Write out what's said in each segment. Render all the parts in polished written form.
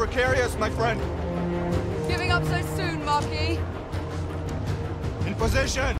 precarious, my friend. Giving up so soon, Marquis? In position!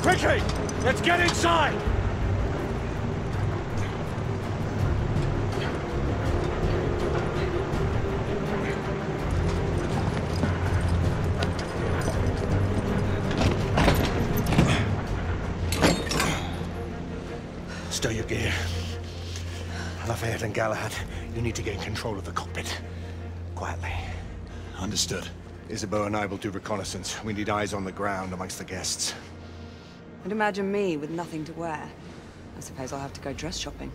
Quickly! Let's get inside! Stow your gear. Lafayette and Galahad, you need to gain control of the cockpit. Quietly. Understood. Isabeau and I will do reconnaissance. We need eyes on the ground amongst the guests. And imagine me with nothing to wear. I suppose I'll have to go dress shopping.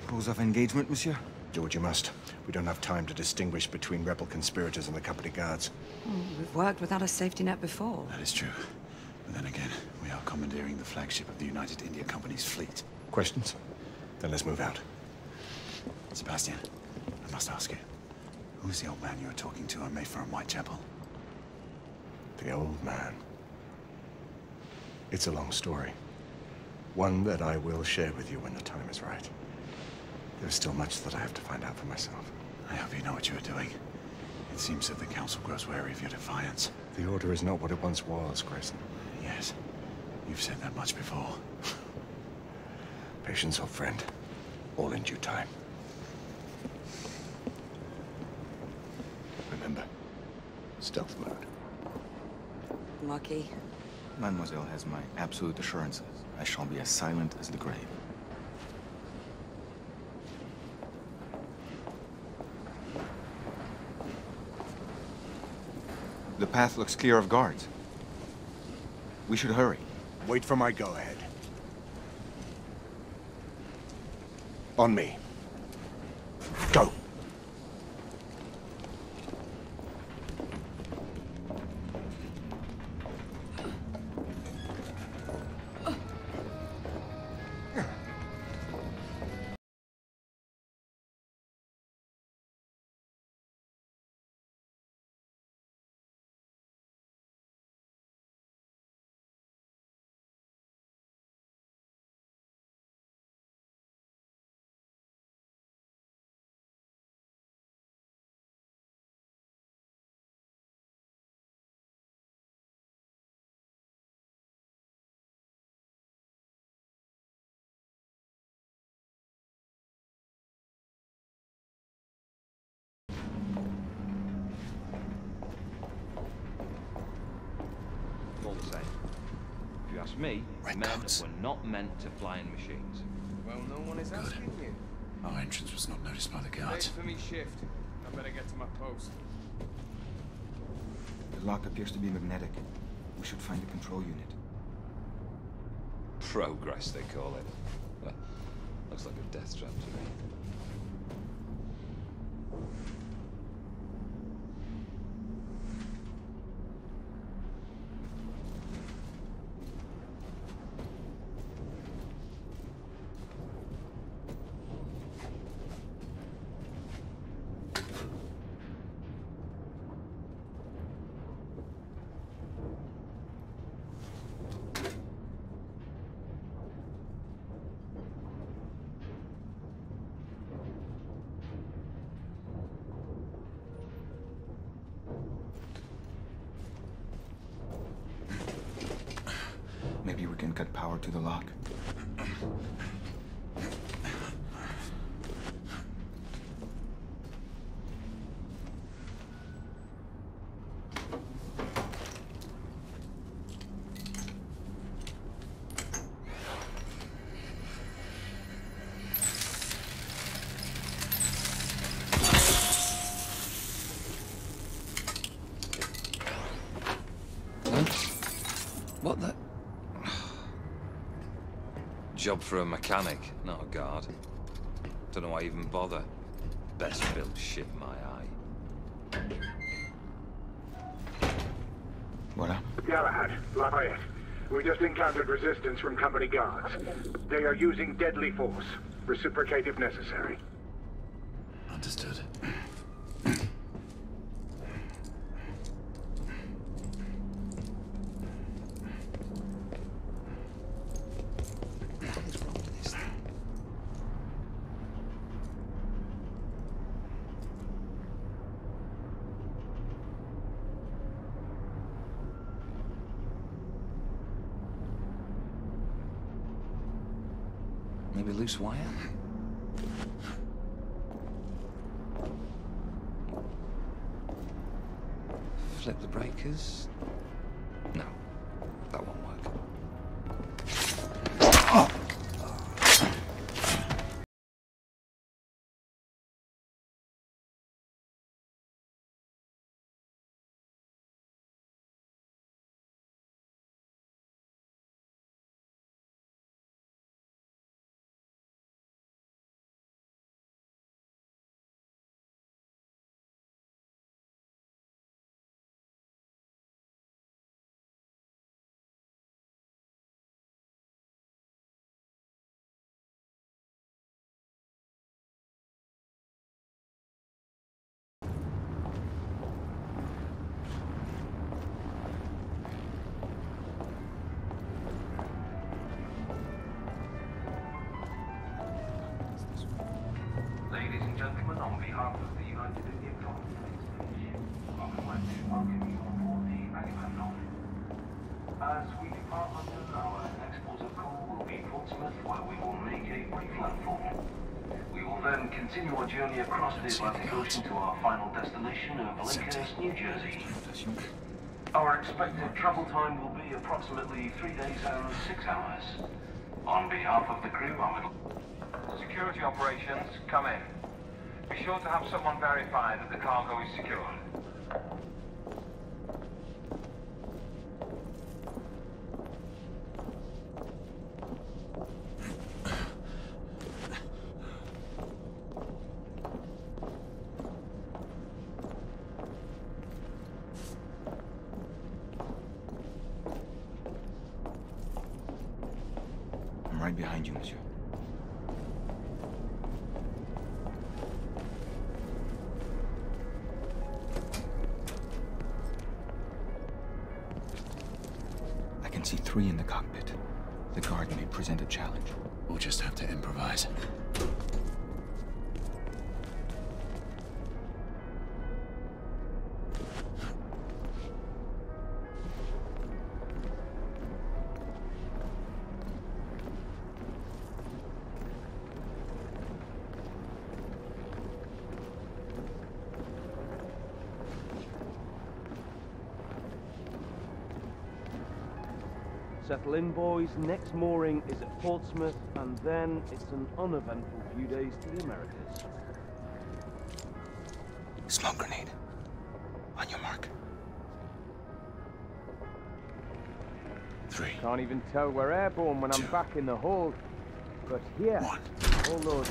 Rules of engagement, monsieur? Do what you must. We don't have time to distinguish between rebel conspirators and the company guards. We've worked without a safety net before. That is true. But then again, we are commandeering the flagship of the United India Company's fleet. Questions? Then let's move out. Sebastian, I must ask you. Who is the old man you were talking to on Mayfair and Whitechapel? The old man. It's a long story. One that I will share with you when the time is right. There's still much that I have to find out for myself. I hope you know what you are doing. It seems that the Council grows wary of your defiance. The Order is not what it once was, Grayson. Yes. You've said that much before. Patience, old friend. All in due time. Remember, stealth mode. Marquis. Mademoiselle has my absolute assurances. I shall be as silent as the grave. The path looks clear of guards. We should hurry. Wait for my go-ahead. On me. Go. All the same. If you ask me, men were not meant to fly in machines. Well, no one is asking you. Our entrance was not noticed by the Wait guards. for me shift. I better get to my post. The lock appears to be magnetic. We should find the control unit. Progress, they call it. Looks like a death trap to me. Maybe we can cut power to the lock. What the? Job for a mechanic, not a guard. Don't know why I even bother. Best built ship in my eye. What up? Galahad, Lafayette. We just encountered resistance from company guards. They are using deadly force. Reciprocate if necessary. Understood. Maybe loose wire? Flip the breakers? No, that won't work. Oh. Ladies and gentlemen, on behalf of the United Indian Company, I would like to welcome you on board the Agamemnon. As we depart London, our next port of call will be Portsmouth, where we will make a brief landfall. We will then continue our journey across the Atlantic Ocean to our final destination of Lycans, New Jersey. Our expected travel time will be approximately 3 days and 6 hours. On behalf of the crew, I would... Security operations, come in. Be sure to have someone verify that the cargo is secured. I'm right behind you, monsieur. I can see 3 in the cockpit. The guard may present a challenge. We'll just have to improvise. Settle in, boys. Next mooring is at Portsmouth, and then it's an uneventful few days to the Americas. Smoke grenade. On your mark. 3. Can't even tell we're airborne when I'm back in the hold. But here, 1. all those...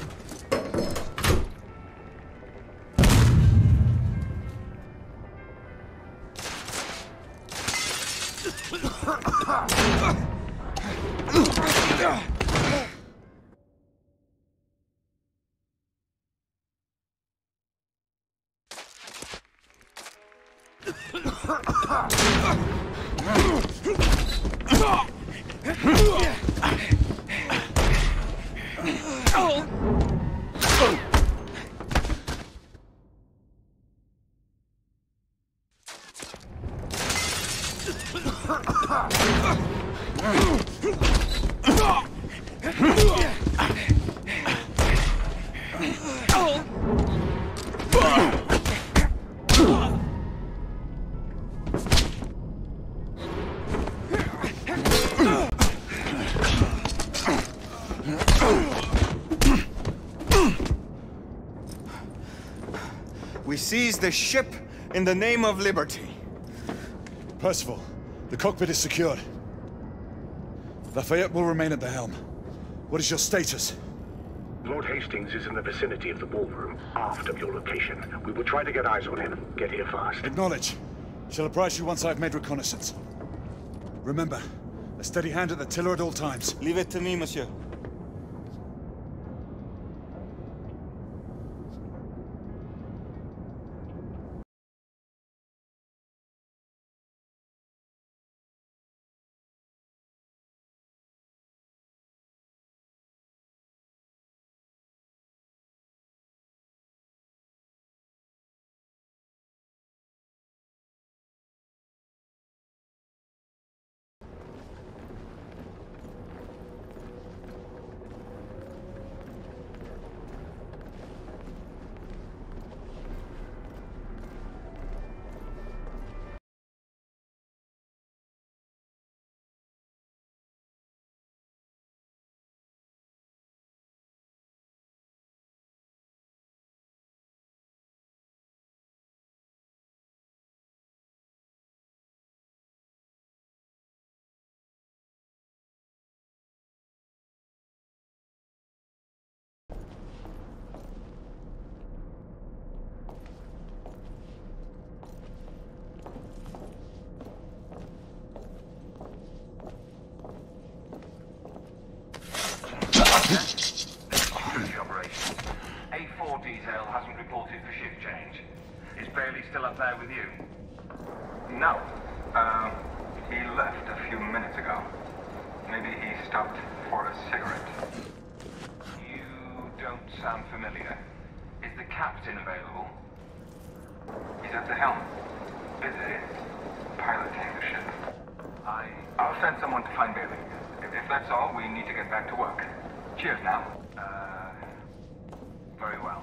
We seize the ship in the name of liberty. Percival, the cockpit is secured. Lafayette will remain at the helm. What is your status? Lord Hastings is in the vicinity of the ballroom, aft of your location. We will try to get eyes on him. Get here fast. Acknowledge. Shall apprise you once I've made reconnaissance. Remember, a steady hand at the tiller at all times. Leave it to me, monsieur. Security operations. A4 detail hasn't reported for shift change. Is Bailey still up there with you? No. He left a few minutes ago. Maybe he stopped for a cigarette. You don't sound familiar. Is the captain available? He's at the helm. Busy piloting the ship. I'll send someone to find Bailey. If that's all, we need to get back to work. Cheers now. Very well.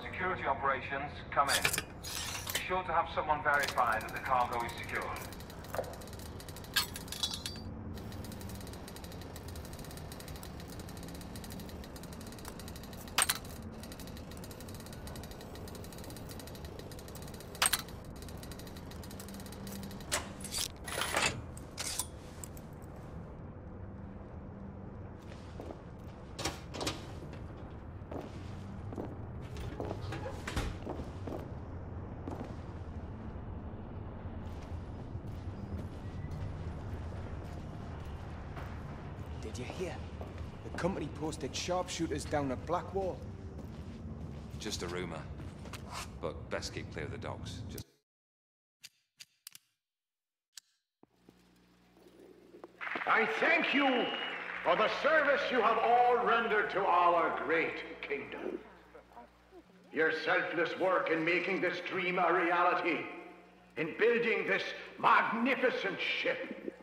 Security operations, come in. Be sure to have someone verify that the cargo is secured. Did you hear? The company posted sharpshooters down at Blackwall. Just a rumor. But best keep clear of the docks. Just... I thank you for the service you have all rendered to our great kingdom. Your selfless work in making this dream a reality, in building this magnificent ship,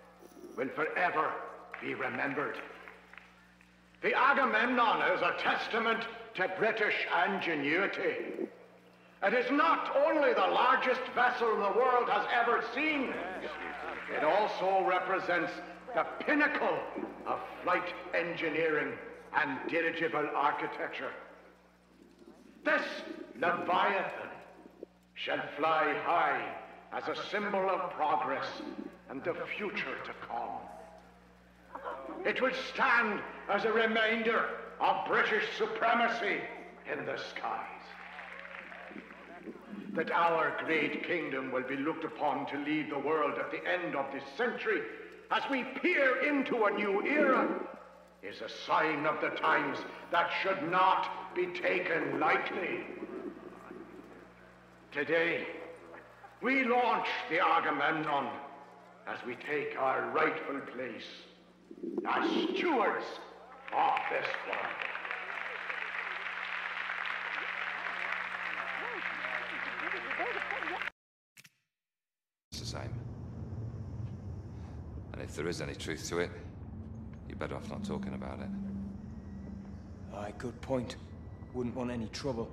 will forever be remembered. The Agamemnon is a testament to British ingenuity. It is not only the largest vessel the world has ever seen, it also represents the pinnacle of flight engineering and dirigible architecture. This Leviathan shall fly high as a symbol of progress and the future to come. It will stand as a reminder of British supremacy in the skies. That our great kingdom will be looked upon to lead the world at the end of this century as we peer into a new era is a sign of the times that should not be taken lightly. Today, we launch the Agamemnon as we take our rightful place as stewards of this world. It's the same. And if there is any truth to it, you're better off not talking about it. Aye, good point. Wouldn't want any trouble.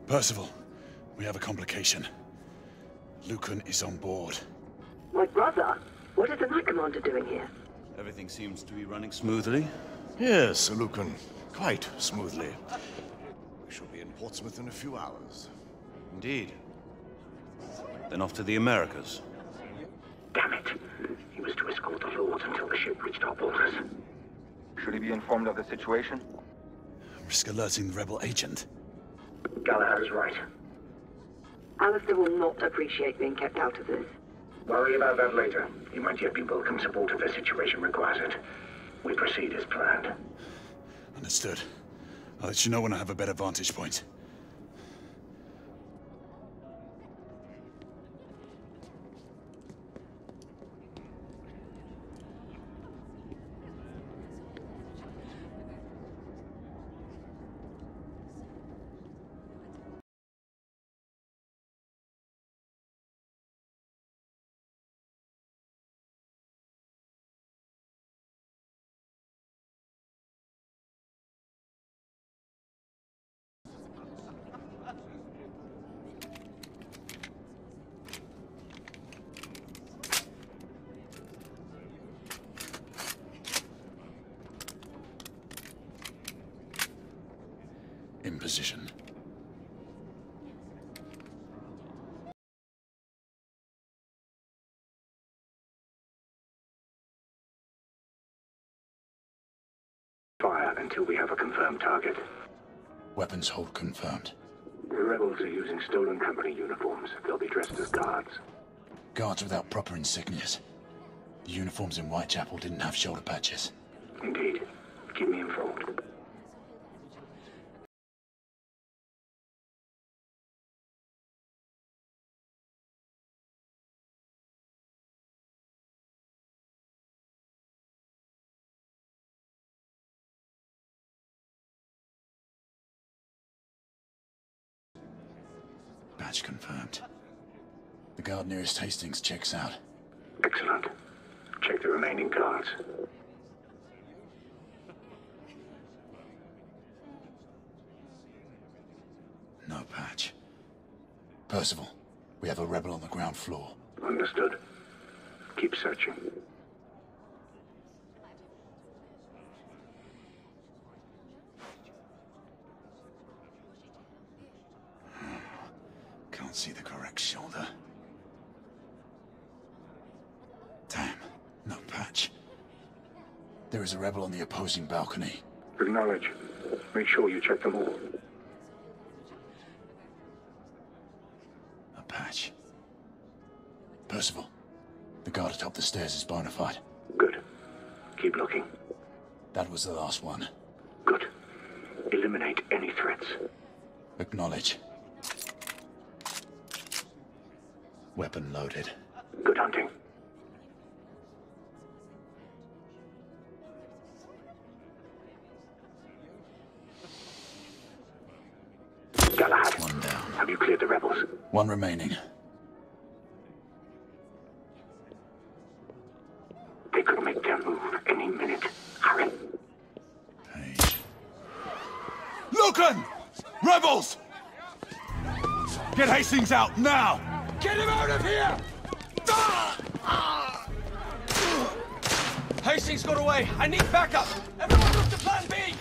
Percival, we have a complication. Lucan is on board. My brother? What is the Knight Commander doing here? Everything seems to be running smoothly. Yes, Sir Lucan. Quite smoothly. We shall be in Portsmouth in a few hours. Indeed. Then off to the Americas. Damn it. He was to escort the Lords until the ship reached our borders. Should he be informed of the situation? Risk alerting the rebel agent. Galahad is right. Alistair will not appreciate being kept out of this. Worry about that later. He might yet be welcome support if the situation requires it. We proceed as planned. Understood. I'll let you know when I have a better vantage point. In position. Fire until we have a confirmed target. Weapons hold confirmed. The rebels are using stolen company uniforms. They'll be dressed as guards. Guards without proper insignias. The uniforms in Whitechapel didn't have shoulder patches. Indeed. Keep me informed. Badge confirmed. The guard nearest Hastings checks out. Excellent. Check the remaining guards. No patch. Percival, we have a rebel on the ground floor. Understood. Keep searching. Can't see the correct shoulder. Damn, no patch. There is a rebel on the opposing balcony. Acknowledge. Make sure you check them all. A patch. Percival, the guard atop the stairs is bona fide. Good. Keep looking. That was the last one. Good. Eliminate any threats. Acknowledge. Weapon loaded. Good hunting. Galahad. One down. Have you cleared the rebels? One remaining. They could make their move any minute. Hurry. Page. Lucan! Rebels! Get Hastings out now! Get him out of here! Hastings got away. I need backup. Everyone move to plan B.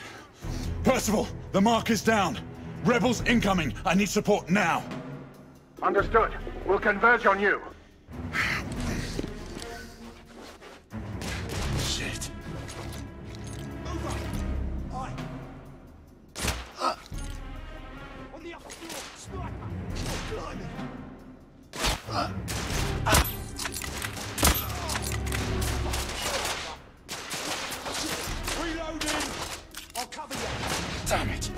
Percival, the mark is down. Rebels incoming. I need support now. Understood. We'll converge on you. Shit. On the upper floor, sniper. Reloading! I'll cover you. Damn it.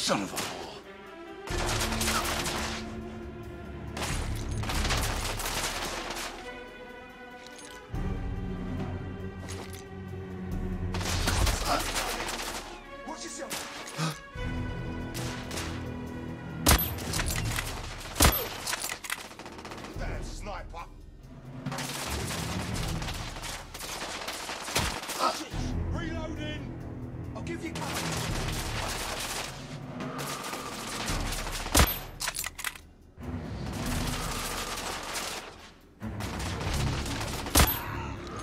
Son of a whore. Watch yourself. Damn sniper. Reloading. I'll give you cover.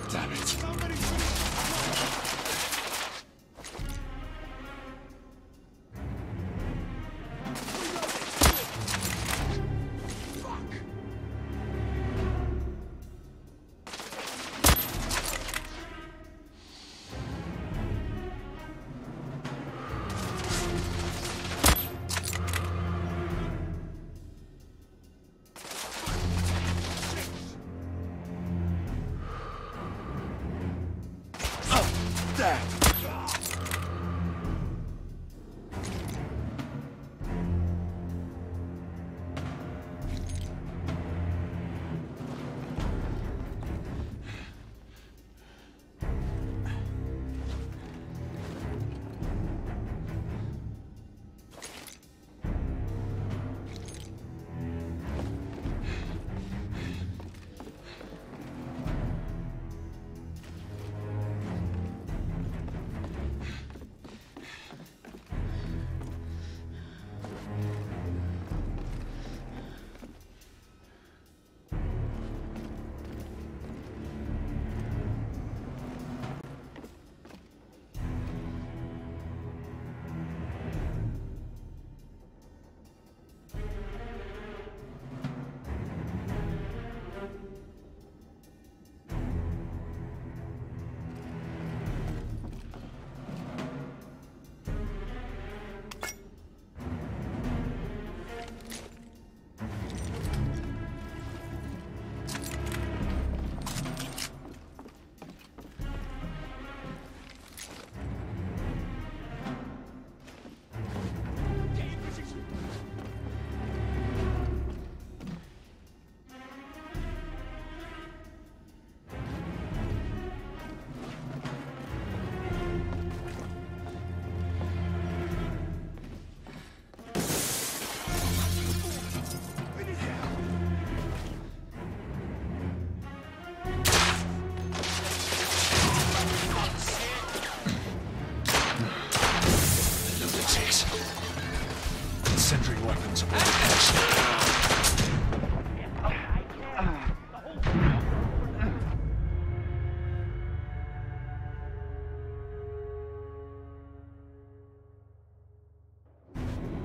Damn it.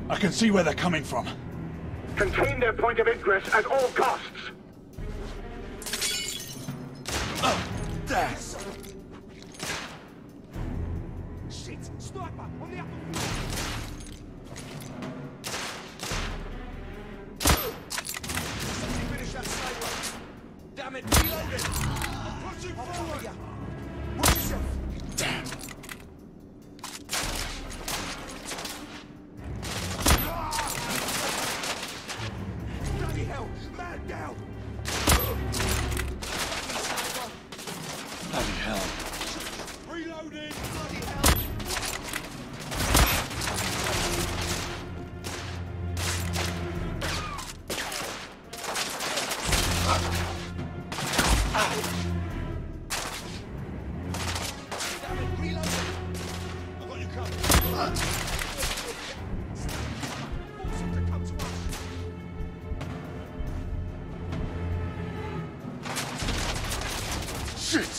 I can see where they're coming from. Contain their point of ingress at all costs. There. Shit! Sniper on the upper Somebody finish that sniper. Damn it! Reload it! I'm pushing forward. Watch yourself. Damn. Bloody hell! Man down! Bloody hell. Reloading! Bloody hell! Damn it! Reloading! I got you covered. Force him to come to us. Shit!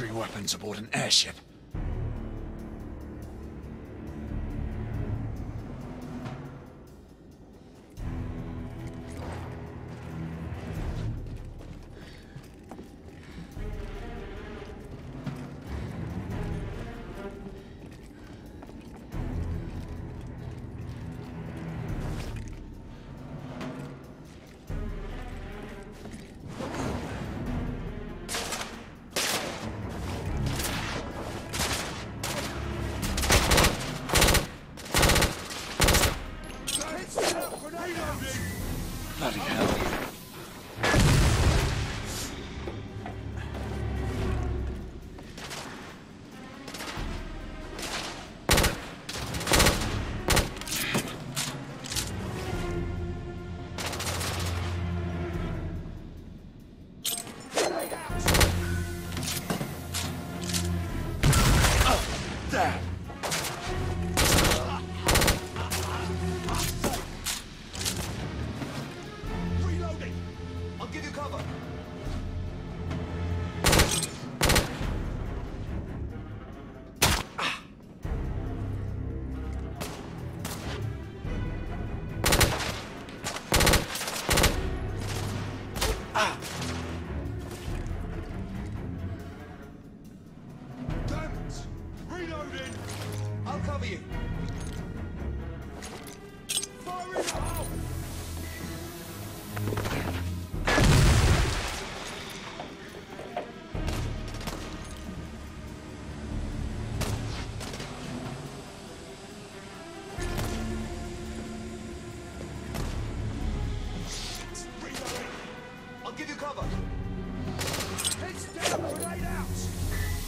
laundering weapons aboard an airship. Bloody hell.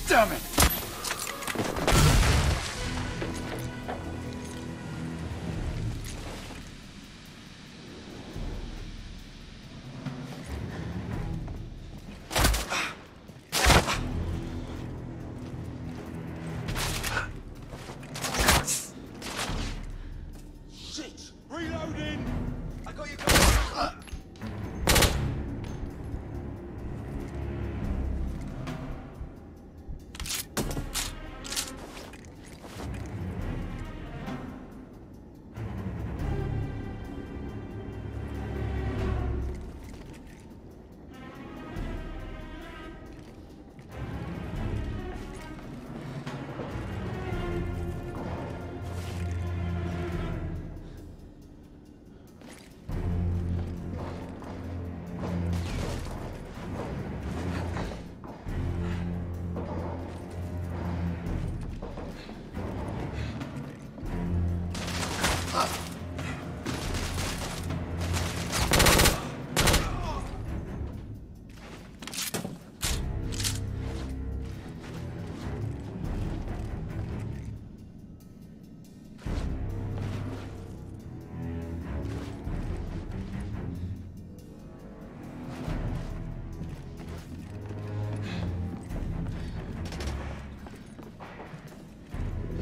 Damn it! Shit! Reloading! I got you covered.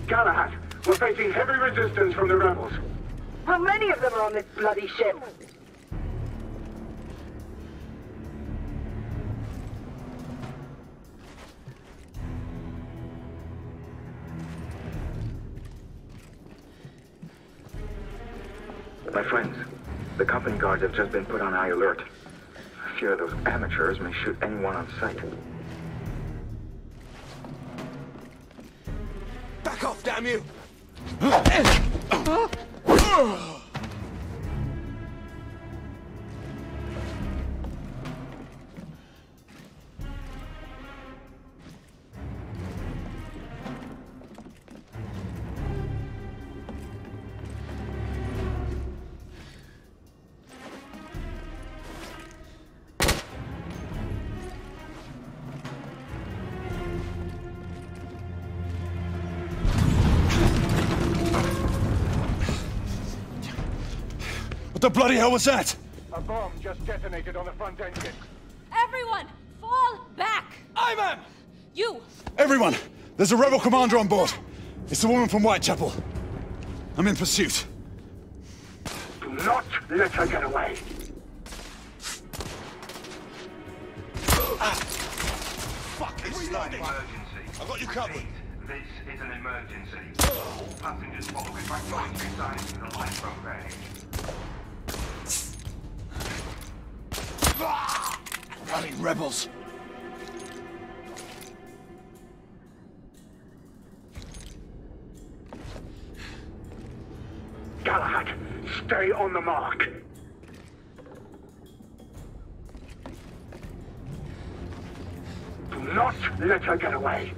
Galahad, we're facing heavy resistance from the rebels. How many of them are on this bloody ship? My friends, the company guards have just been put on high alert. I fear those amateurs may shoot anyone on sight. Back off, damn you! What the bloody hell was that? A bomb just detonated on the front engine. Everyone, fall back! Amen! You! Everyone! There's a rebel commander on board. It's the woman from Whitechapel. I'm in pursuit. Do not let her get away. Fuck it! Emergency. I got you covered. This is an emergency. All passengers follow evacuation signs in the lifeboat area. Bloody rebels! Galahad, stay on the mark. Do not let her get away.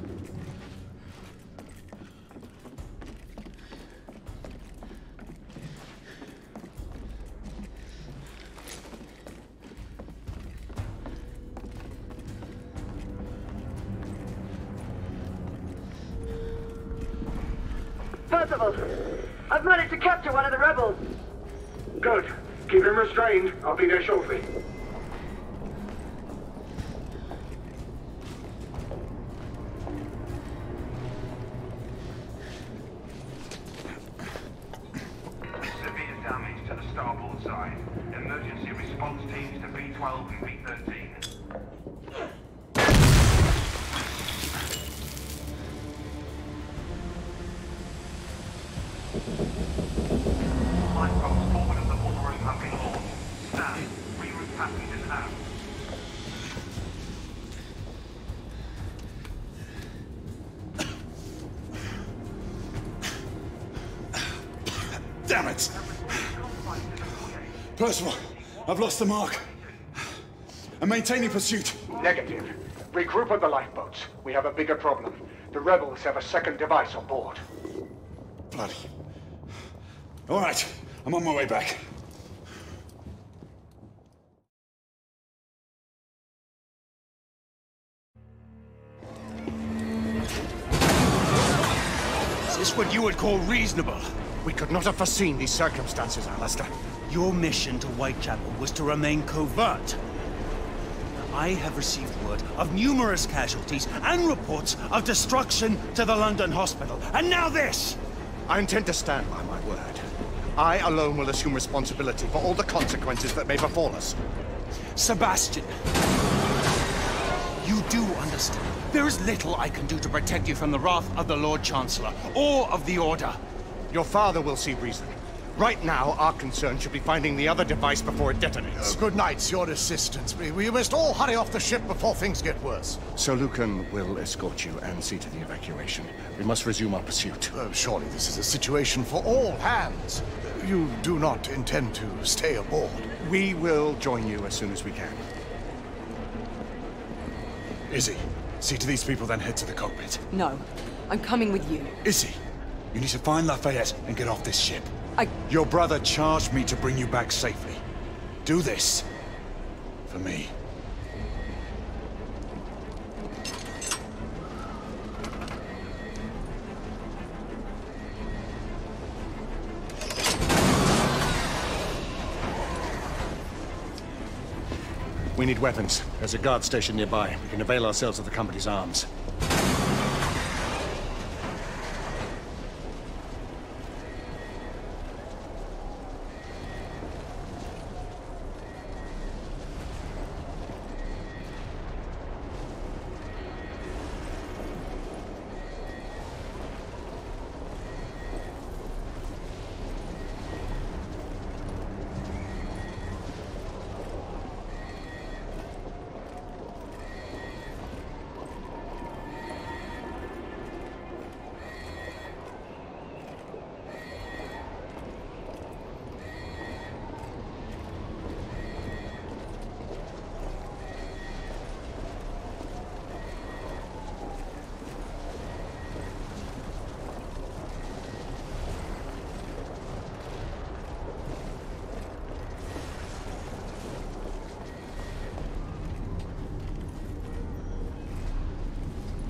Percival, I've managed to capture one of the rebels. Good. Keep him restrained. I'll be there shortly. Severe damage to the starboard side. Emergency response teams to B12 and B13. Lifeboats forward of the ballroom have been launched. Stand. Reroute passengers out. Damn it! Percival, I've lost the mark. I'm maintaining pursuit. Negative. Regroup on the lifeboats. We have a bigger problem. The rebels have a second device on board. Bloody. All right, I'm on my way back. Is this what you would call reasonable? We could not have foreseen these circumstances, Alistair. Your mission to Whitechapel was to remain covert. I have received word of numerous casualties and reports of destruction to the London hospital. And now this! I intend to stand by my word. I alone will assume responsibility for all the consequences that may befall us. Sebastian, you do understand. There is little I can do to protect you from the wrath of the Lord Chancellor or of the Order. Your father will see reason. Right now, our concern should be finding the other device before it detonates. Good night, your assistance. We must all hurry off the ship before things get worse. Sir Lucan will escort you and see to the evacuation. We must resume our pursuit. Surely this is a situation for all hands. You do not intend to stay aboard? We will join you as soon as we can. Izzy, see to these people, then head to the cockpit. No, I'm coming with you. Izzy, you need to find Lafayette and get off this ship. I... Your brother charged me to bring you back safely. Do this. For me. We need weapons. There's a guard station nearby. We can avail ourselves of the company's arms.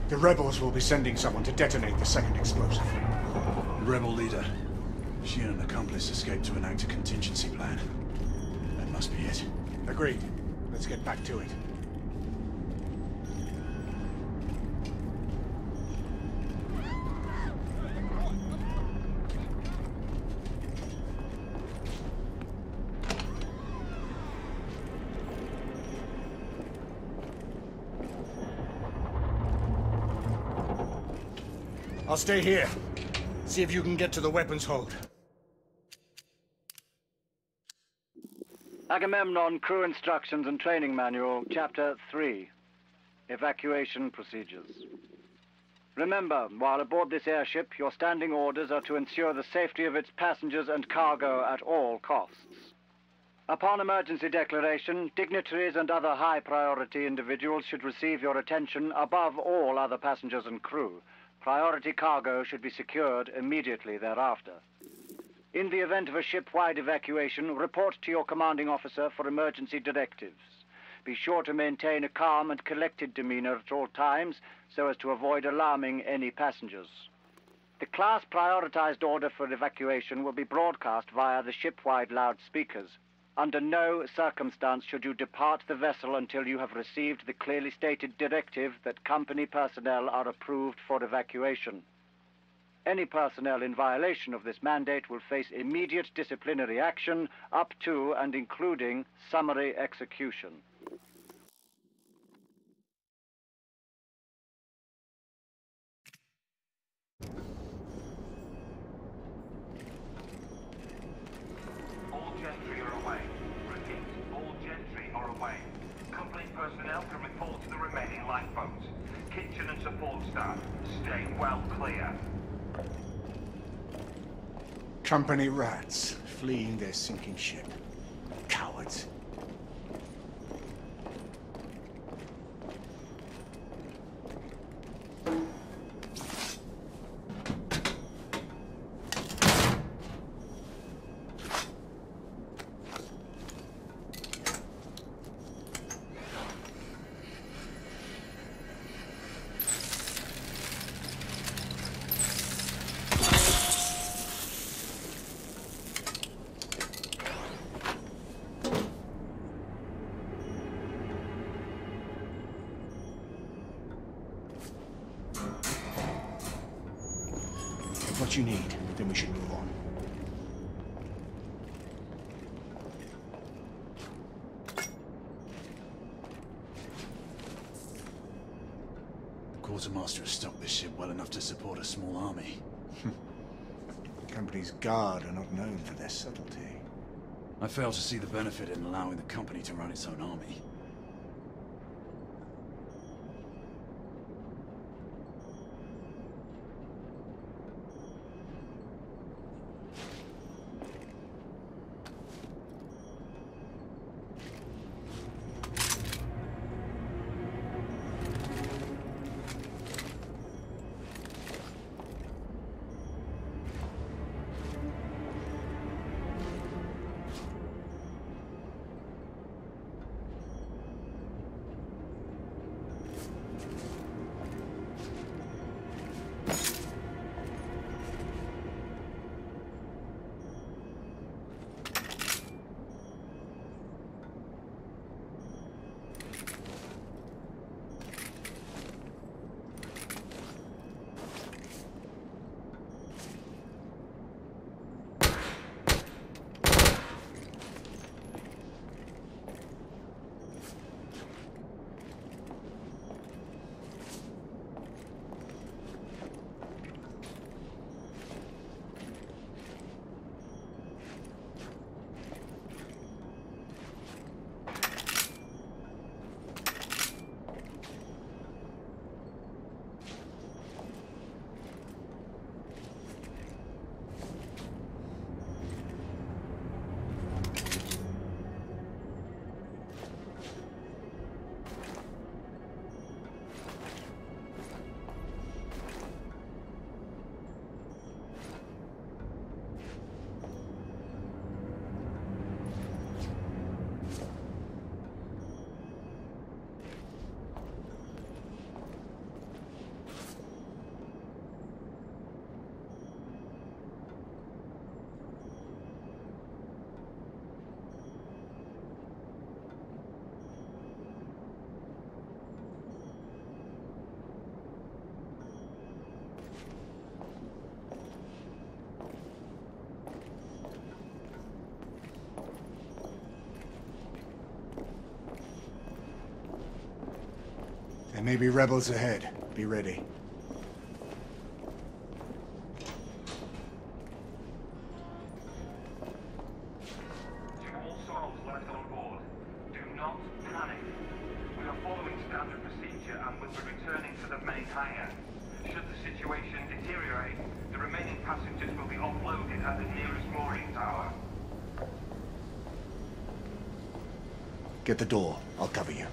The rebels will be sending someone to detonate the second explosive. The rebel leader. She and an accomplice escaped to enact a contingency plan. That must be it. Agreed. Let's get back to it. I'll stay here. See if you can get to the weapons hold. Agamemnon Crew Instructions and Training Manual, Chapter 3. Evacuation Procedures. Remember, while aboard this airship, your standing orders are to ensure the safety of its passengers and cargo at all costs. Upon emergency declaration, dignitaries and other high-priority individuals should receive your attention above all other passengers and crew. Priority cargo should be secured immediately thereafter. In the event of a ship-wide evacuation, report to your commanding officer for emergency directives. Be sure to maintain a calm and collected demeanor at all times so as to avoid alarming any passengers. The class prioritized order for evacuation will be broadcast via the ship-wide loudspeakers. Under no circumstance should you depart the vessel until you have received the clearly stated directive that company personnel are approved for evacuation. Any personnel in violation of this mandate will face immediate disciplinary action up to and including summary execution. All gentry are away. Repeat, all gentry are away. Company personnel can report to the remaining lifeboats. Kitchen and support staff, stay well clear. Company rats, fleeing their sinking ship. Cowards. What you need, then we should move on. The quartermaster has stocked this ship well enough to support a small army. The company's guard are not known for their subtlety. I fail to see the benefit in allowing the company to run its own army. There may be rebels ahead. Be ready. situation deteriorates, the remaining passengers will be offloaded at the nearest mooring tower. Get the door. I'll cover you.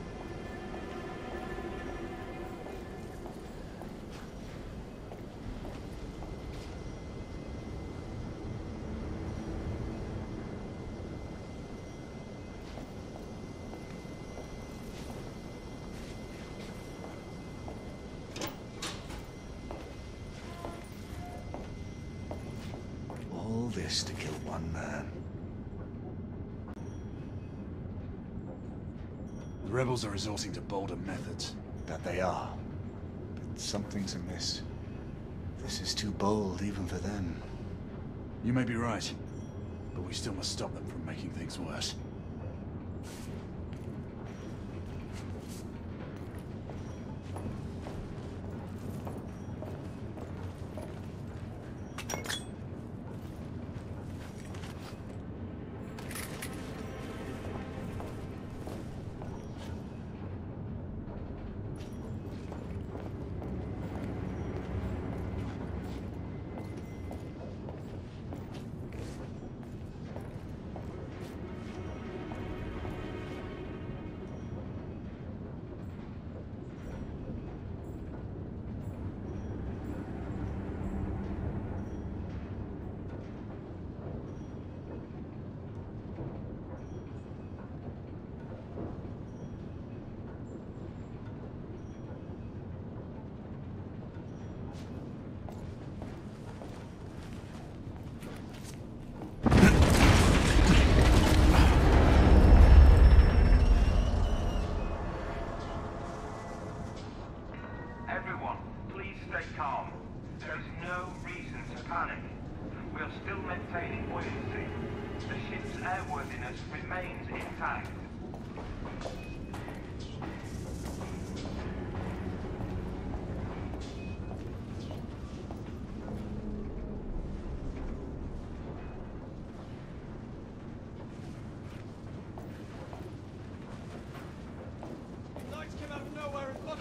All this to kill one man. The rebels are resorting to bolder methods. That they are. But something's amiss. This is too bold even for them. You may be right, but we still must stop them from making things worse.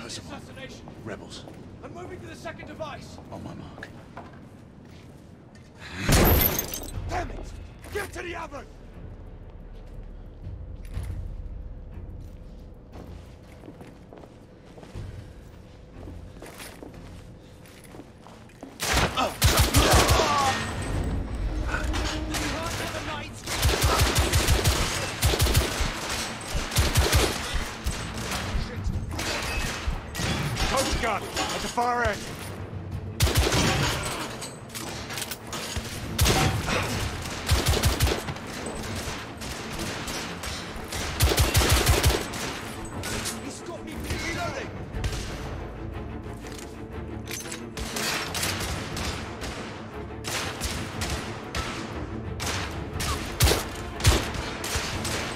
Percival. Assassination. Rebels. I'm moving to the second device. On my mark. Damn it! Get to the oven! At the far end. He stopped me from reloading.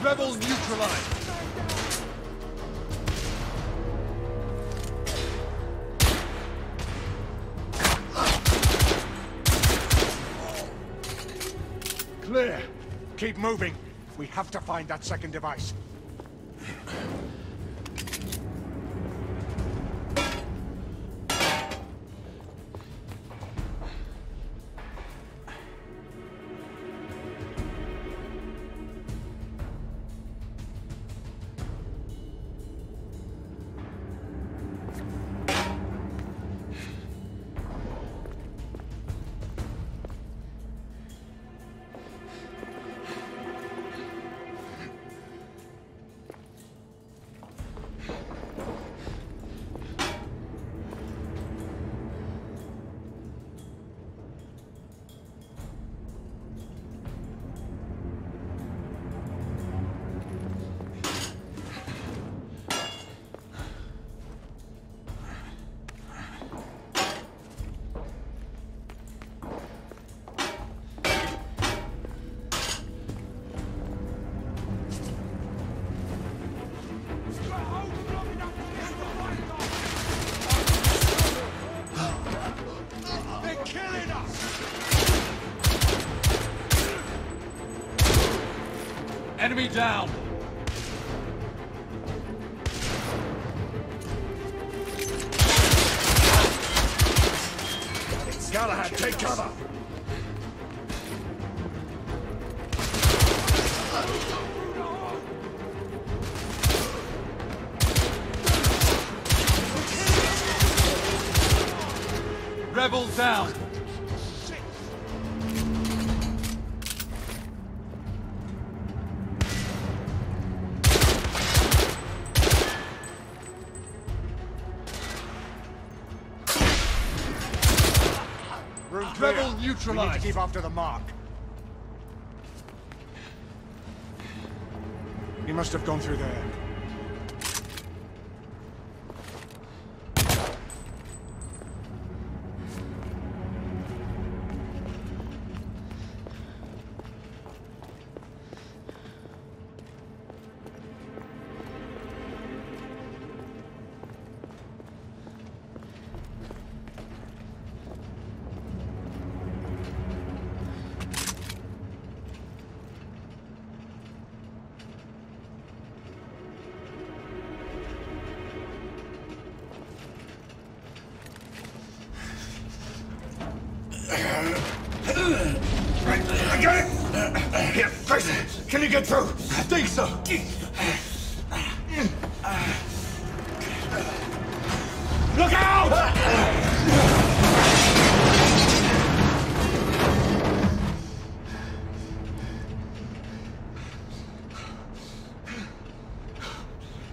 Rebels neutralized. Clear. Keep moving. We have to find that second device. Enemy down! Galahad, take cover! Rebels down! Rebel neutralized! We need to keep after the mark. He must have gone through there. I got it! Here, Grayson, can you get through? I think so. Look out!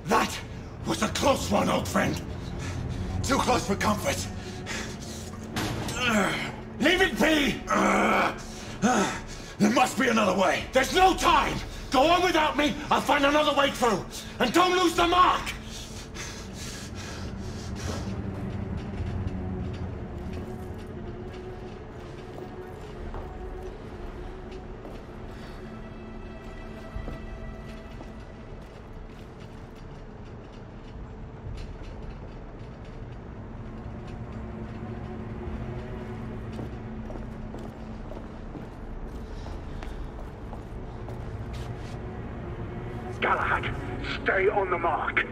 That was a close one, old friend. Too close for comfort. Leave it be! There must be another way. There's no time! Go on without me, I'll find another way through. And don't lose the mark! Galahad, stay on the mark.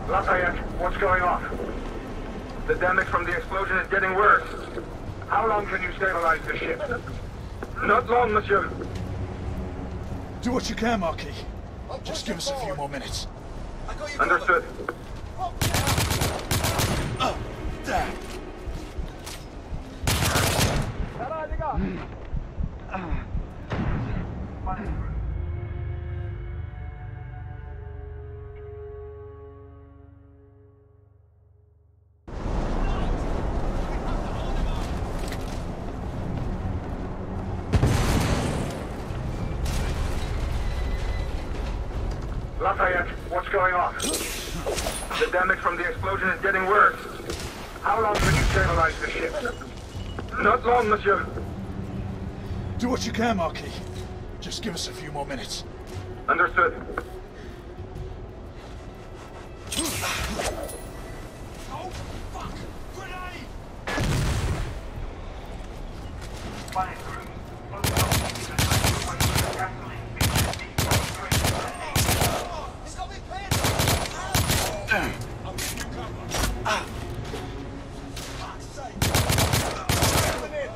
Lafayette, what's going on? The damage from the explosion is getting worse. How long can you stabilize the ship? Not long, monsieur. Do what you can, Marquis. Just give us a few more minutes. Understood. Lafayette, what's going on? The damage from the explosion is getting worse. How long can you stabilize the ship? Not long, monsieur. Do what you can, Marquis. Just give us a few more minutes. Understood. Oh, fuck! Grenade! He's got me pinned! I'll give you cover. Fuck's sake! Coming in!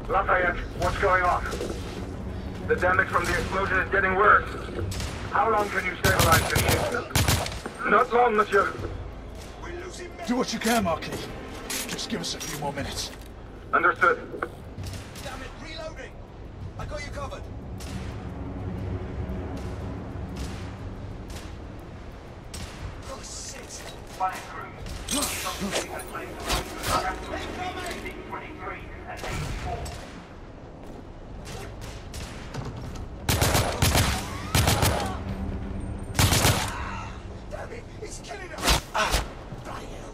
Lafayette, what's going on? The damage from the explosion is getting worse. How long can you stabilize the ship? Not long, monsieur. Do what you can, Marquis. Just give us a few more minutes. Understood. Damn it, reloading! I got you covered. Oh, shit! Fire crew. Something has placed the 23 and 84. Damn it, it's killing us! Ah! Bloody hell!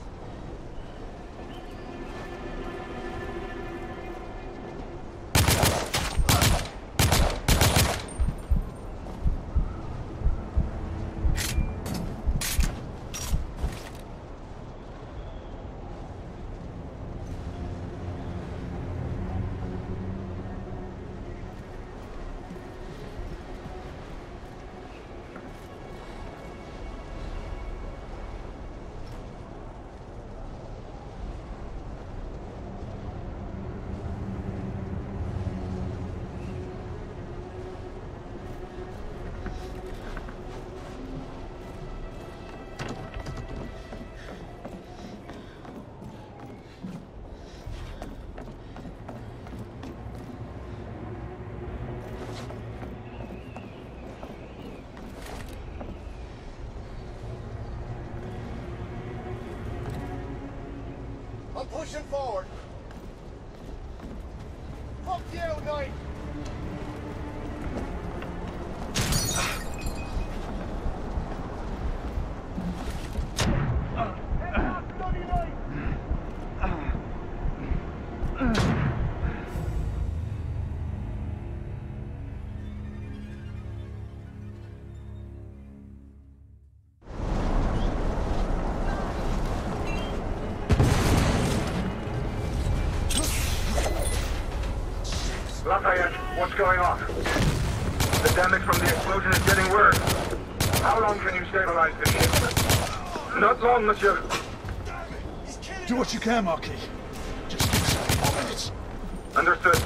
I'm pushing forward. Fuck you, Knight! Lafayette, what's going on? The damage from the explosion is getting worse. How long can you stabilize the ship? Not long, monsieur. Do what you can, Marquis. Just give us a few more minutes. Understood.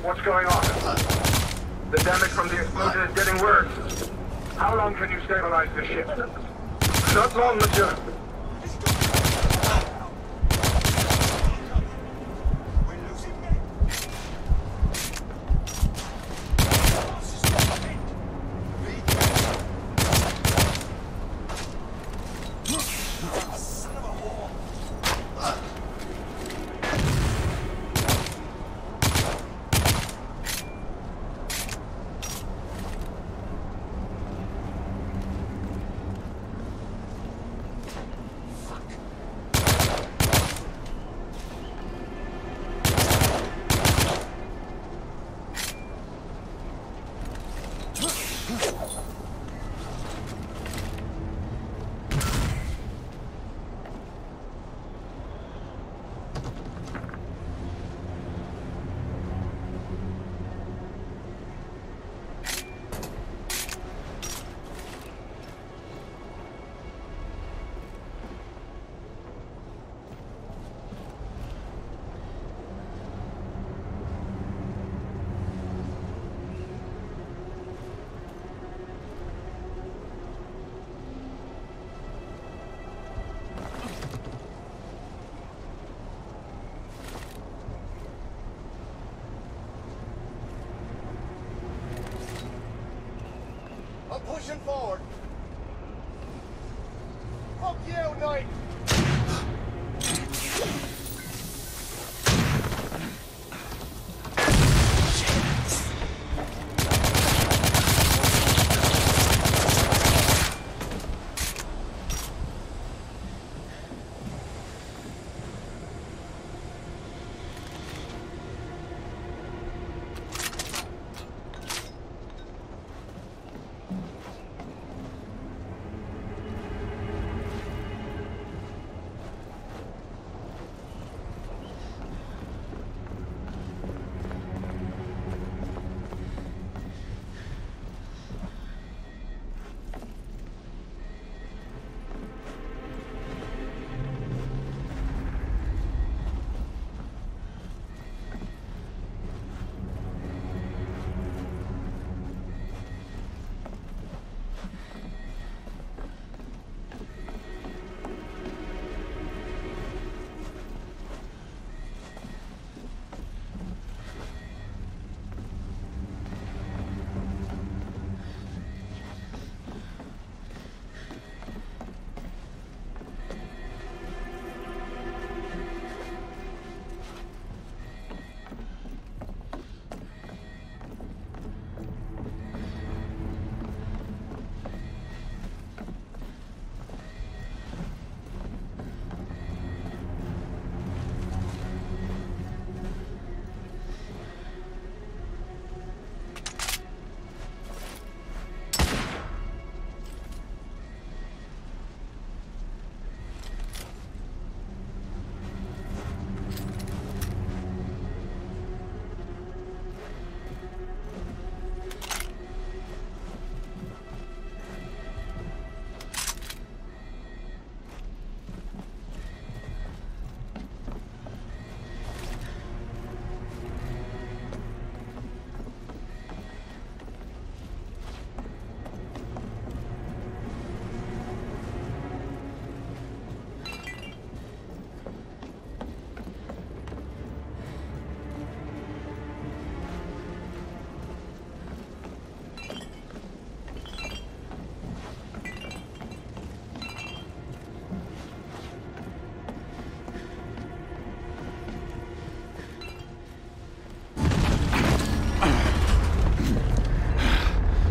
What's going on? The damage from the explosion is getting worse. How long can you stabilize the ship? Not long, monsieur. pushing forward. Fuck you, Knight!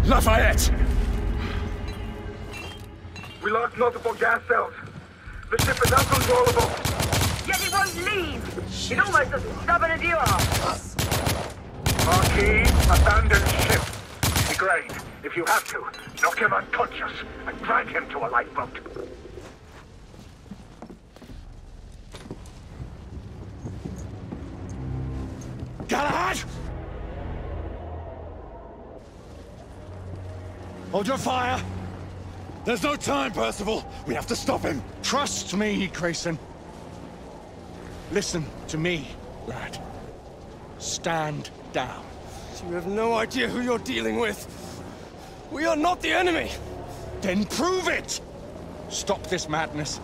Lafayette! We lost multiple gas cells. The ship is uncontrollable. Yet he won't leave! He's almost as stubborn as you are! Marquis, abandon ship. Igraine, if you have to, knock him unconscious and drag him to a lifeboat. Galahad! Hold your fire! There's no time, Percival! We have to stop him! Trust me, Grayson. Listen to me, lad. Stand down. You have no idea who you're dealing with. We are not the enemy! Then prove it! Stop this madness.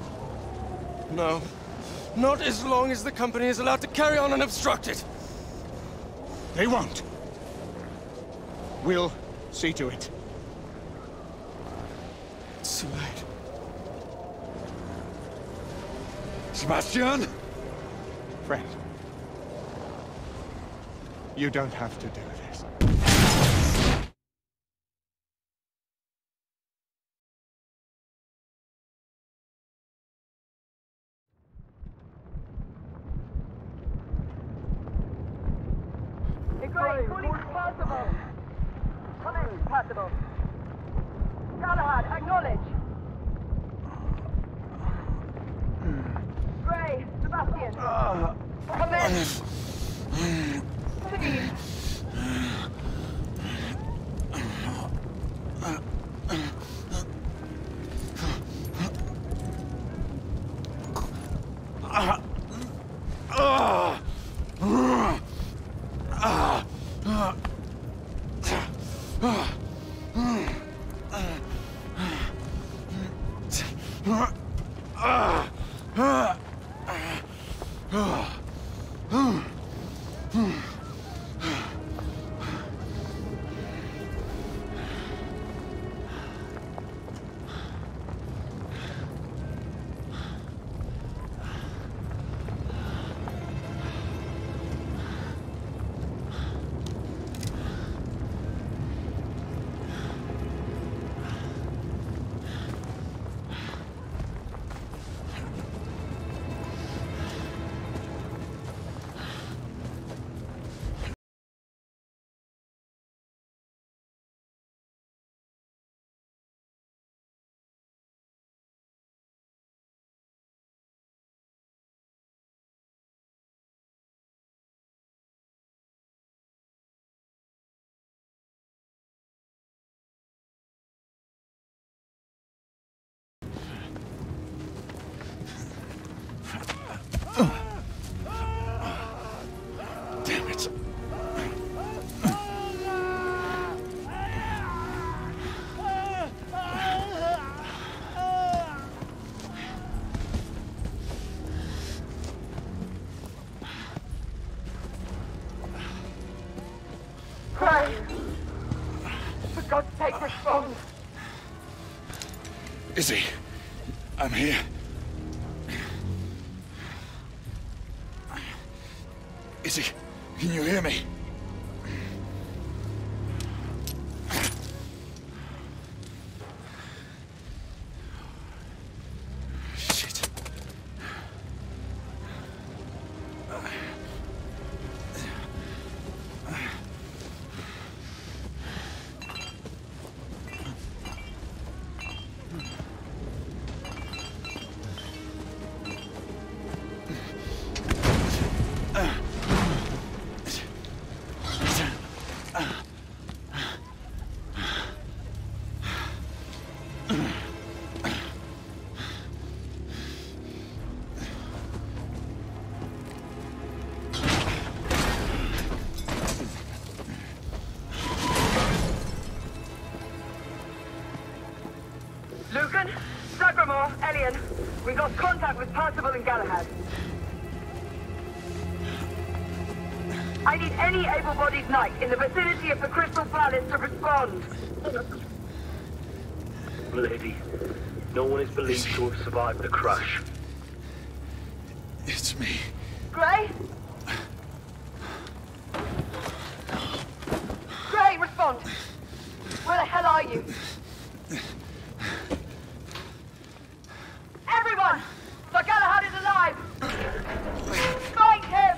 No. Not as long as the company is allowed to carry on unobstructed. They won't. We'll see to it. It's too late. Sebastian? Friend. You don't have to do this. Igraine, calling Percival. Come in, Percival. Galahad, acknowledge. Gray, Sebastian. Come in. Please. Undertake, respond. Izzy, I'm here. Izzy, can you hear me? Shit. Lucan, Sagramore, Elian, we lost contact with Percival and Galahad. I need any able-bodied knight in the vicinity of the Crystal Palace to respond. Lady, no one is believed to have survived the crash. It's me. Gray? Gray, respond! Where the hell are you? Everyone! Sir Galahad is alive! Find him!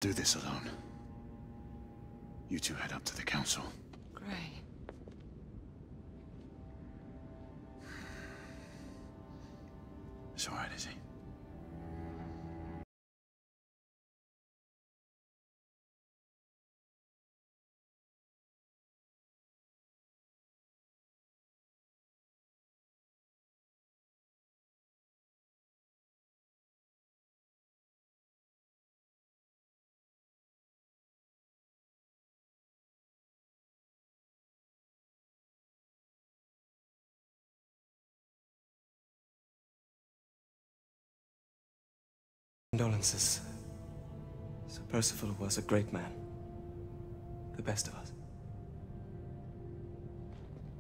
Do this alone. You two head up to the council. Gray. It's all right, Izzy. Condolences. Sir Percival was a great man. The best of us.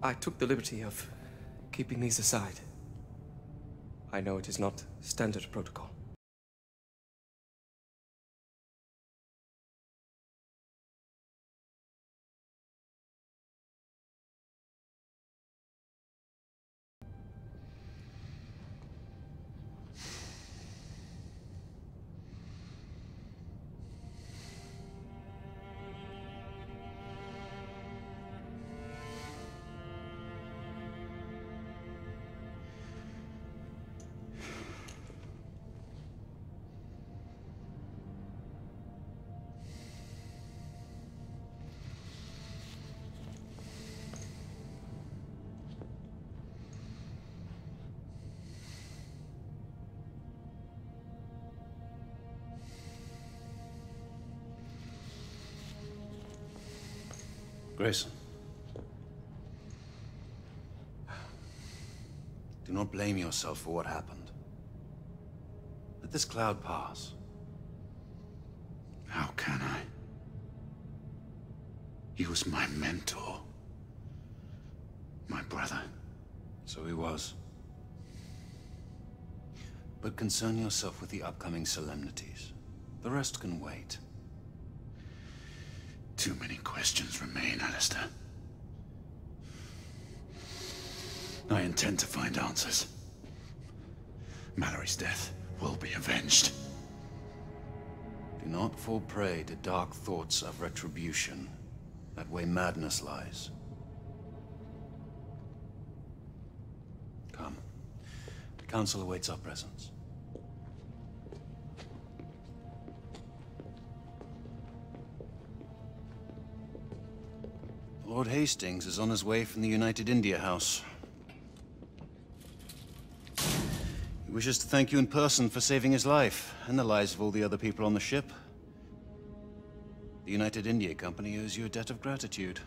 I took the liberty of keeping these aside. I know it is not standard protocol. Grayson. Do not blame yourself for what happened. The Let this cloud pass. How can I? He was my mentor. My brother. So he was. But concern yourself with the upcoming solemnities. The rest can wait. Too many questions remain, Alistair. I intend to find answers. Mallory's death will be avenged. Do not fall prey to dark thoughts of retribution. That way madness lies. Come. The Council awaits our presence. Lord Hastings is on his way from the United India House. He wishes to thank you in person for saving his life, and the lives of all the other people on the ship. The United India Company owes you a debt of gratitude.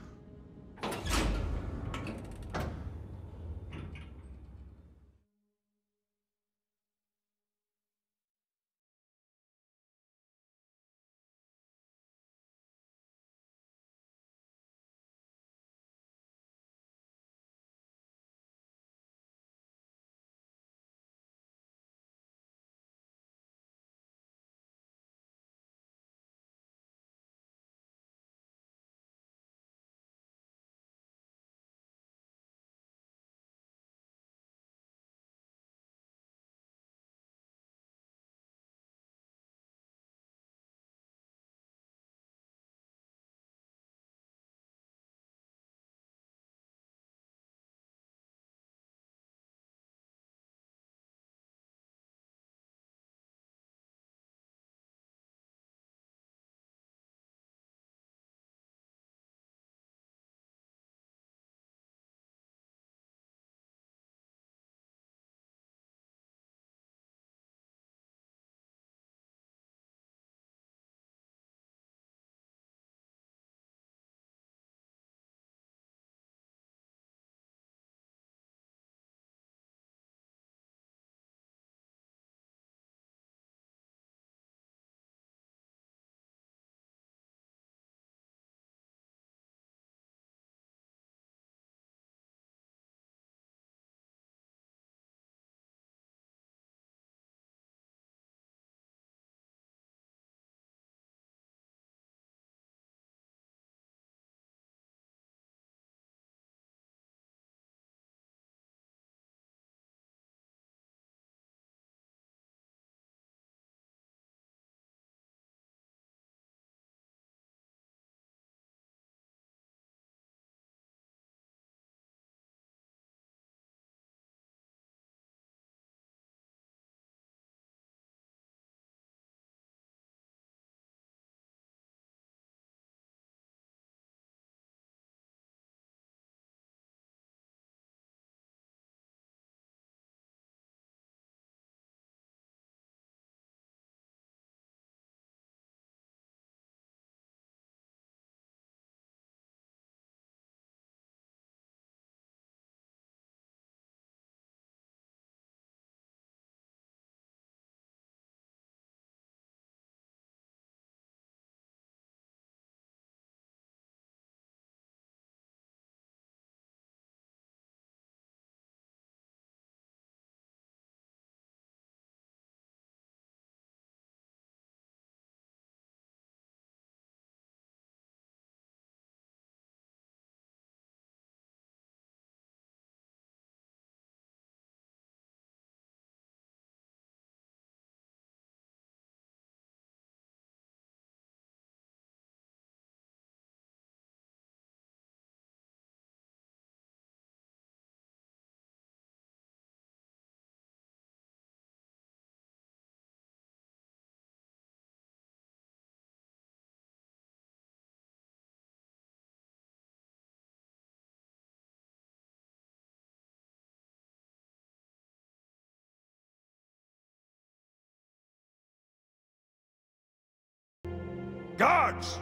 Guards!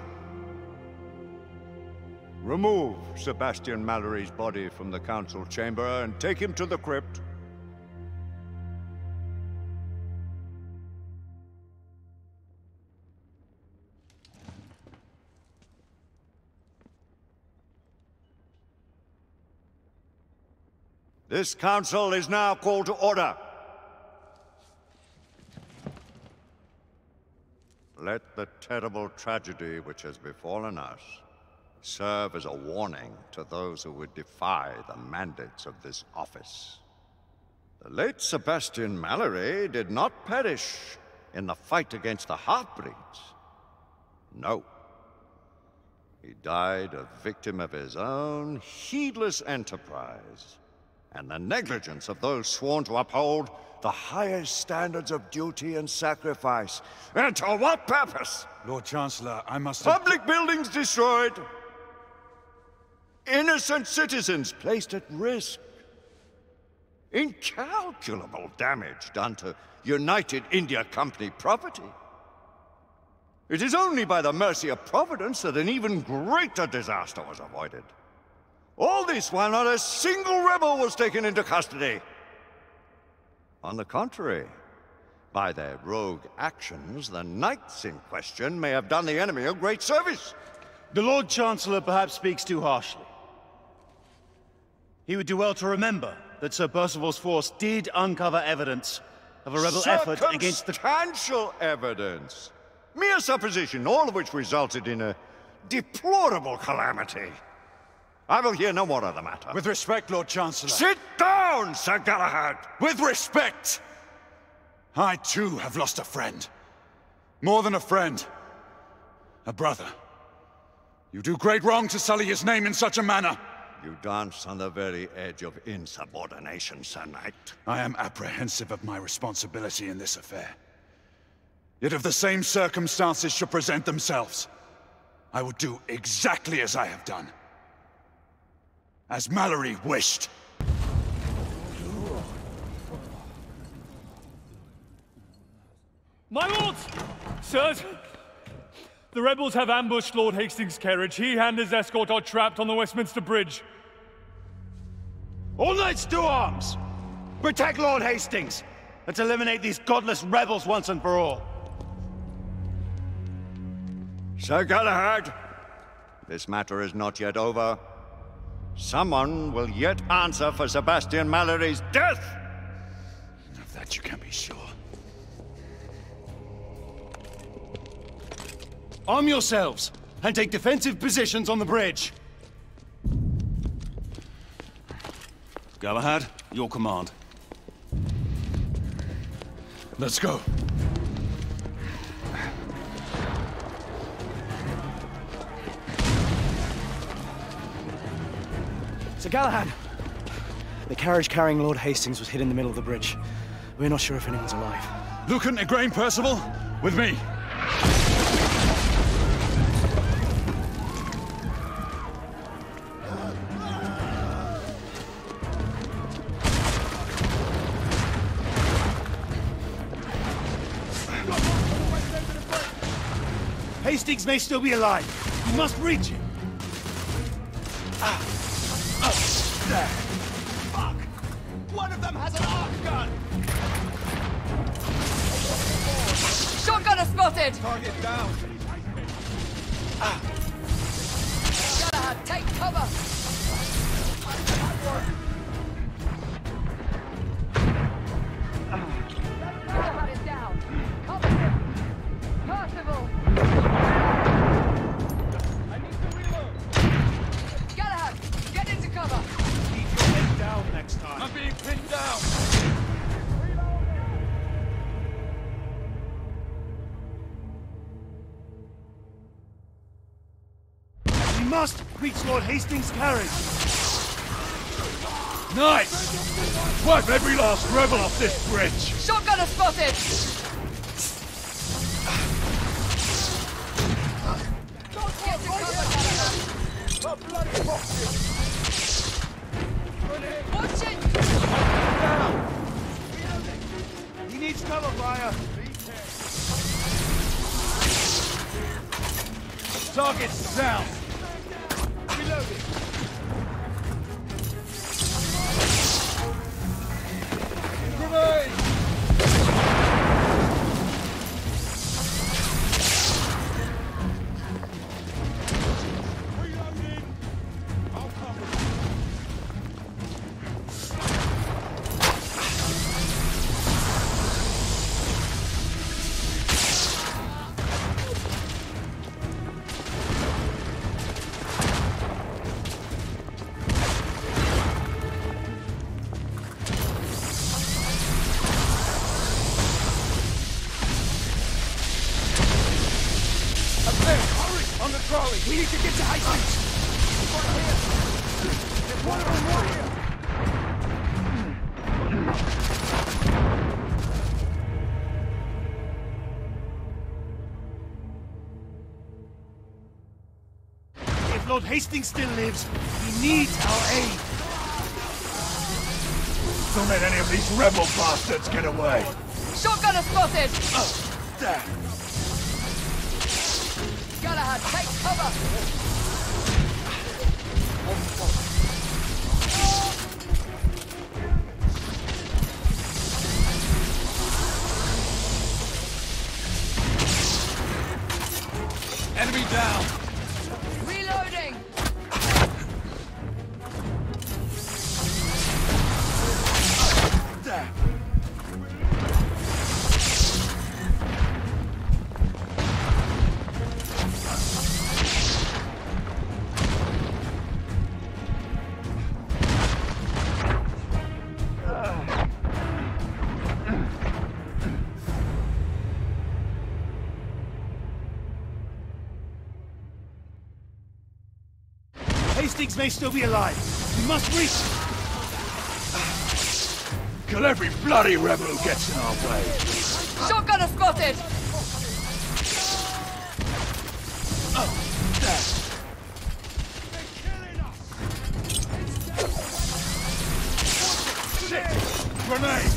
Remove Sebastian Mallory's body from the council chamber and take him to the crypt. This council is now called to order. Let the terrible tragedy which has befallen us serve as a warning to those who would defy the mandates of this office. The late Sebastian Mallory did not perish in the fight against the half-breeds. No. He died a victim of his own heedless enterprise and the negligence of those sworn to uphold the highest standards of duty and sacrifice. And to what purpose? Lord Chancellor, I must... Public buildings destroyed. Innocent citizens placed at risk. Incalculable damage done to United India Company property. It is only by the mercy of Providence that an even greater disaster was avoided. All this while not a single rebel was taken into custody. On the contrary, by their rogue actions, the knights in question may have done the enemy a great service. The Lord Chancellor perhaps speaks too harshly. He would do well to remember that Sir Percival's force did uncover evidence of a rebel effort against the... Circumstantial evidence. Mere supposition, all of which resulted in a deplorable calamity. I will hear no more of the matter. With respect, Lord Chancellor. Sit down, Sir Galahad! With respect! I, too, have lost a friend. More than a friend. A brother. You do great wrong to sully his name in such a manner. You dance on the very edge of insubordination, Sir Knight. I am apprehensive of my responsibility in this affair. Yet if the same circumstances should present themselves, I would do exactly as I have done. As Mallory wished. My lords! Sirs! The rebels have ambushed Lord Hastings' carriage. He and his escort are trapped on the Westminster Bridge. All knights to arms! Protect Lord Hastings! Let's eliminate these godless rebels once and for all. Sir Galahad, this matter is not yet over. Someone will yet answer for Sebastian Mallory's death! Of that you can be sure. Arm yourselves, and take defensive positions on the bridge. Galahad, your command. Let's go. Sir Galahad! The carriage carrying Lord Hastings was hid in the middle of the bridge. We're not sure if anyone's alive. Lucan, Igraine, Percival, with me. Hastings may still be alive. You must reach him. Fuck! One of them has an arc gun! Shotgunner spotted! Target down. Galahad, take cover! Galahad is down. Cover him. Percival! I need to reload. Galahad, get into cover! Keep your head down next time. I'm being pinned down. We must reach Lord Hastings' carriage. Nice! Wipe every last rebel off this bridge! Shotgunner spotted! Get to cover, Galahad! The bloody boxes! Watch it! Down! He needs cover, fire! Target's down! Reloading! Grenade! Reloading! I'll cover. If Lord Hastings still lives, he needs our aid. Don't let any of these rebel bastards get away. Shotgunner spotted! There. Galahad, take cover! Enemy down. Reloading! There. Hastings may still be alive. We must reach him. Kill every bloody rebel who gets in our way. Shotgunner spotted! Shit! Grenade!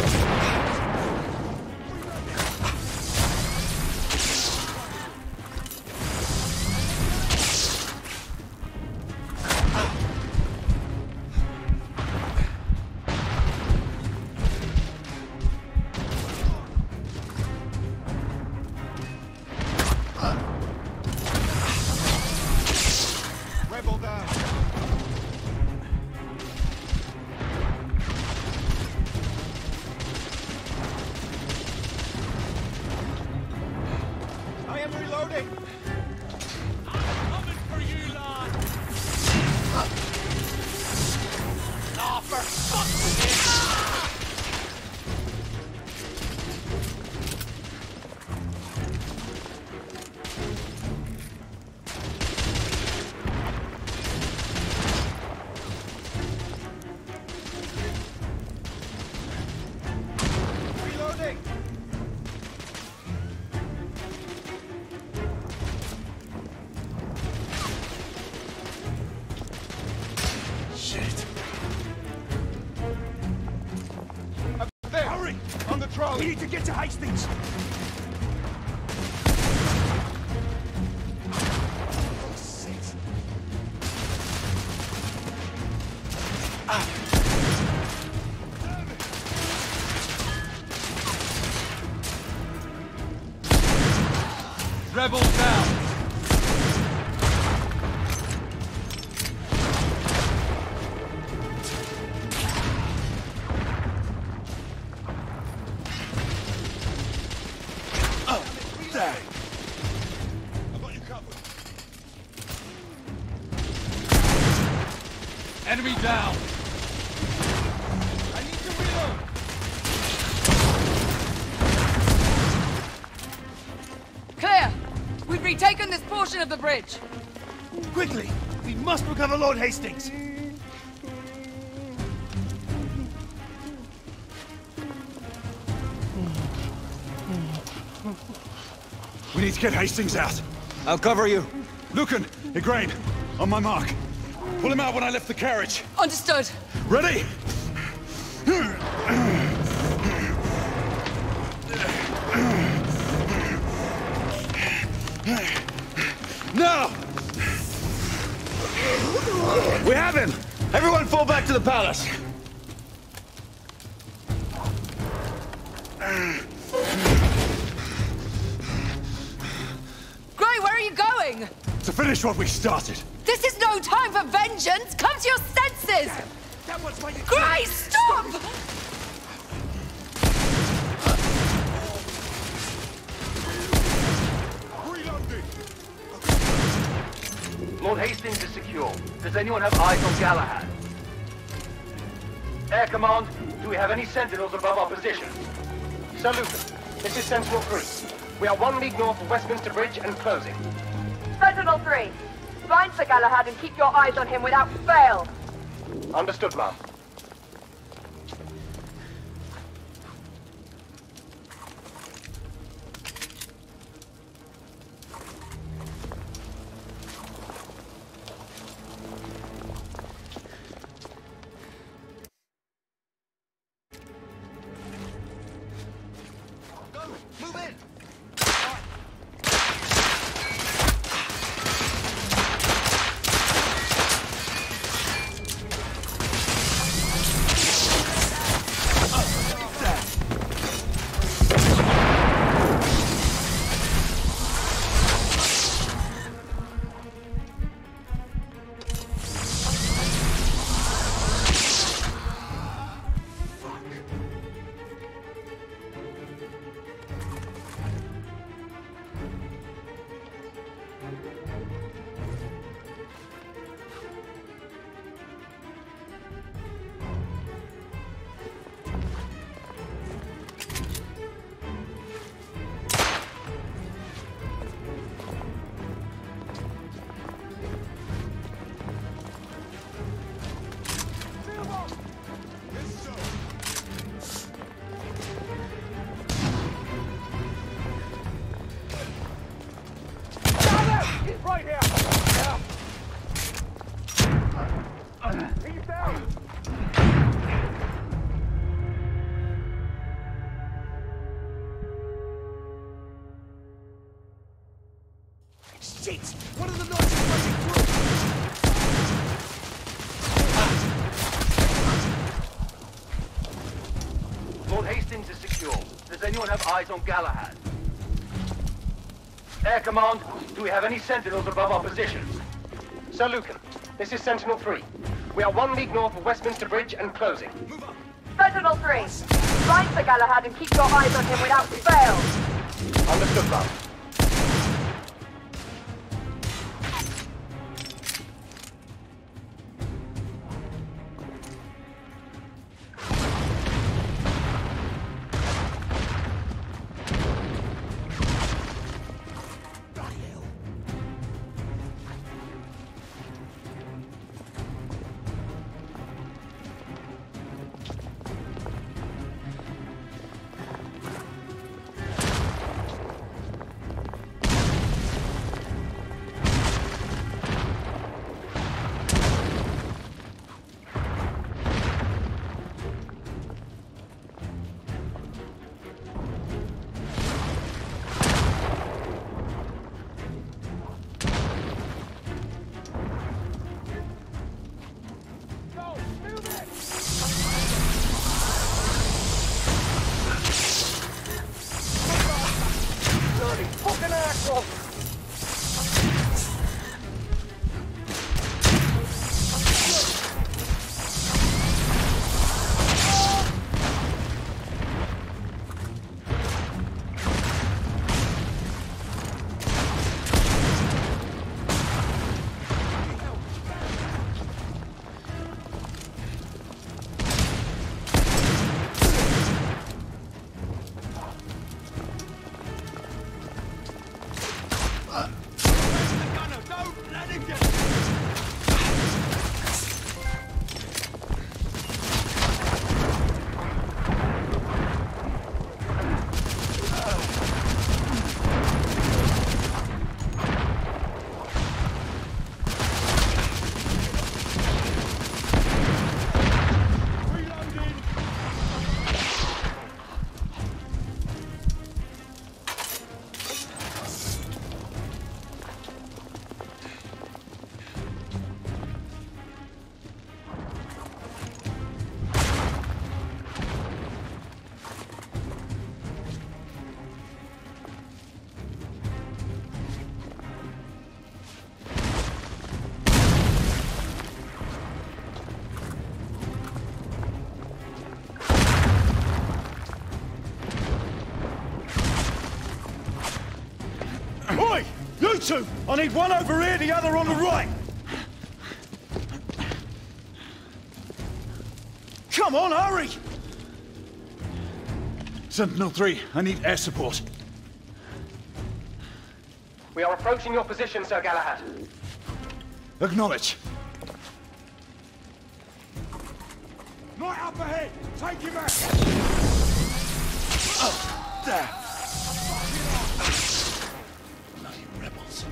We need to get to Hastings! Rebels down! Enemy down! I need to reload! Clear! We've retaken this portion of the bridge. Quickly! We must recover Lord Hastings! We need to get Hastings out. I'll cover you. Lucan, Igraine, on my mark. Pull him out when I lift the carriage. Understood. Ready? Now! We have him! Everyone fall back to the palace! Gray, where are you going? To finish what we started. This is no time for vengeance! Come to your senses! Gray, stop! Lord Hastings is secure. Does anyone have eyes on Galahad? Air Command, do we have any sentinels above our position? Sir Lucan, this is Sentinel 3. We are 1 league north of Westminster Bridge and closing. Sentinel 3, find Sir Galahad and keep your eyes on him without fail. Understood, ma'am. Right here! He's down! Shit! One of the knights is rushing through! Lord Hastings is secure. Does anyone have eyes on Galahad? Air Command, do we have any sentinels above our positions? Sir Lucan, this is Sentinel 3. We are 1 league north of Westminster Bridge and closing. Sentinel 3, ride for Galahad and keep your eyes on him without fail. Understood, ma'am. Oi! You two! I need one over here, the other on the right! Come on, hurry! Sentinel 3, I need air support. We are approaching your position, Sir Galahad. Acknowledge. Right up ahead! Take him out! Oh, there! Bloody rebels.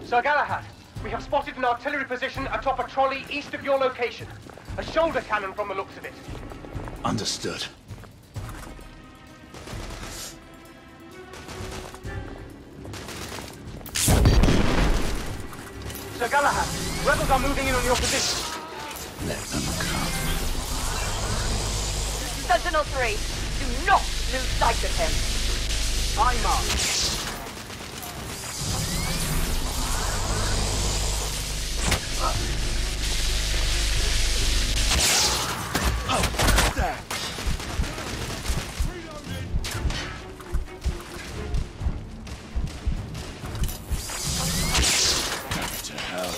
Sir Galahad, we have spotted an artillery position atop a trolley east of your location. A shoulder cannon from the looks of it. Understood. Sir Galahad, rebels are moving in on your position. Let them come. Sentinel 3, do not lose sight of him. I mark. Oh, there! Go to hell.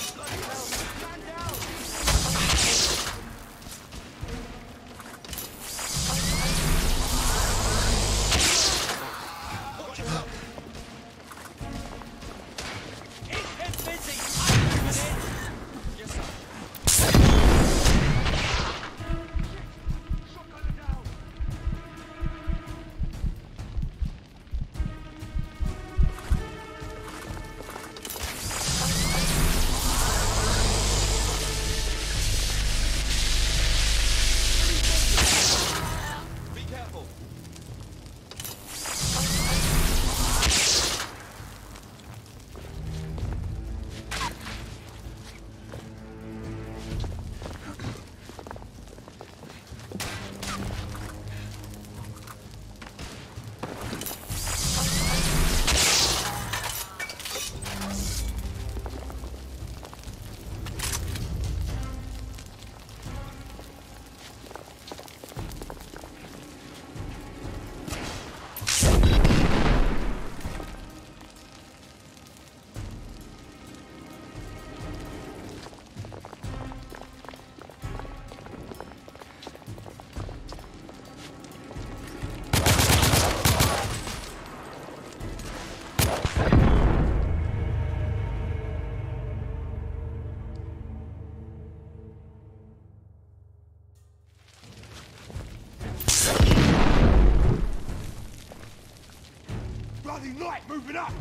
Light moving up!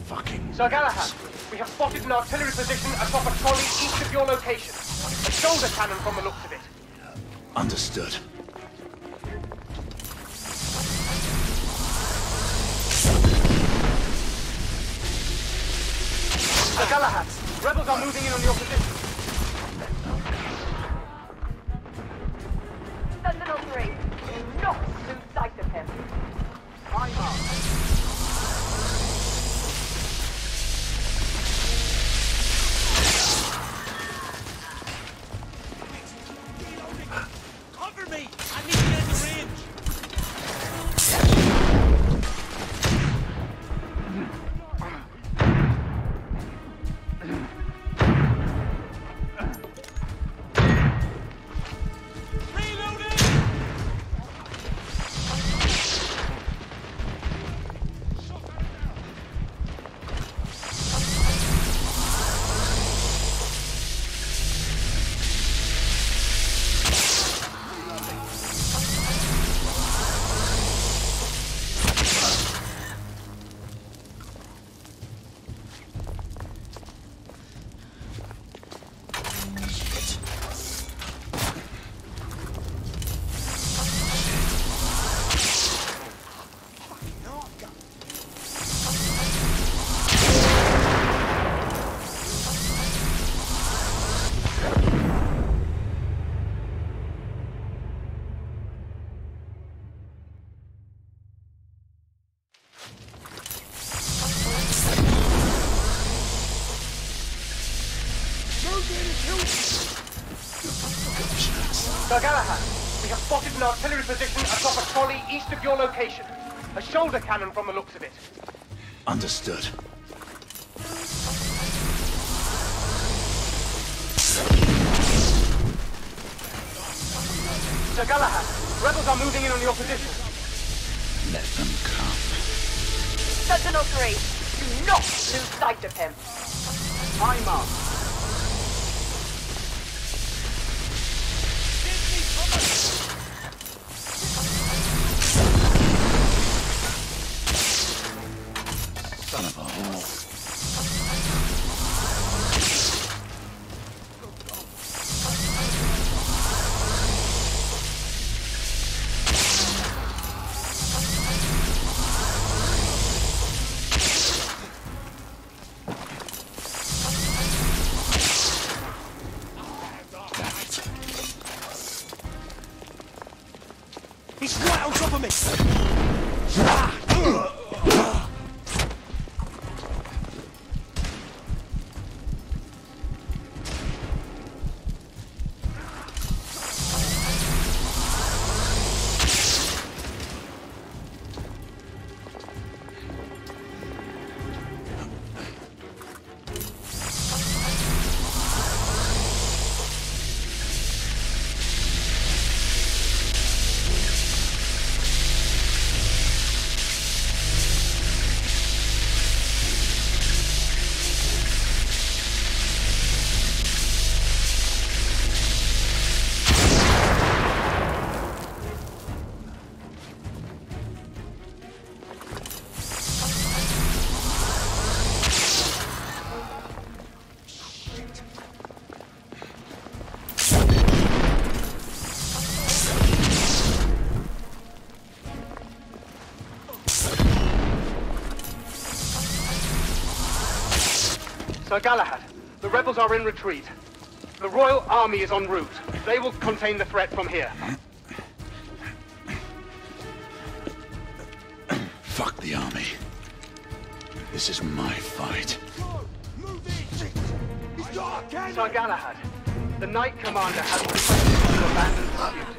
Fucking... Sir Galahad, we have spotted an artillery position atop a trolley east of your location. A shoulder cannon from the looks of it. Understood. Sir Galahad, rebels are moving in on your position. Sentinel 3, do not lose sight of him. I mark. Cover me! I need to get in range! Sir Galahad, we have spotted an artillery position atop a trolley east of your location. A shoulder cannon from the looks of it. Understood. Sir Galahad, rebels are moving in on your position. Let them come. Sentinel 3, do not lose sight of him. I mark. He's right on top of me! Sir Galahad, the rebels are in retreat. The royal army is en route. They will contain the threat from here. Fuck the army. This is my fight. Sir Galahad, the Knight Commander has requested you to abandon pursuit.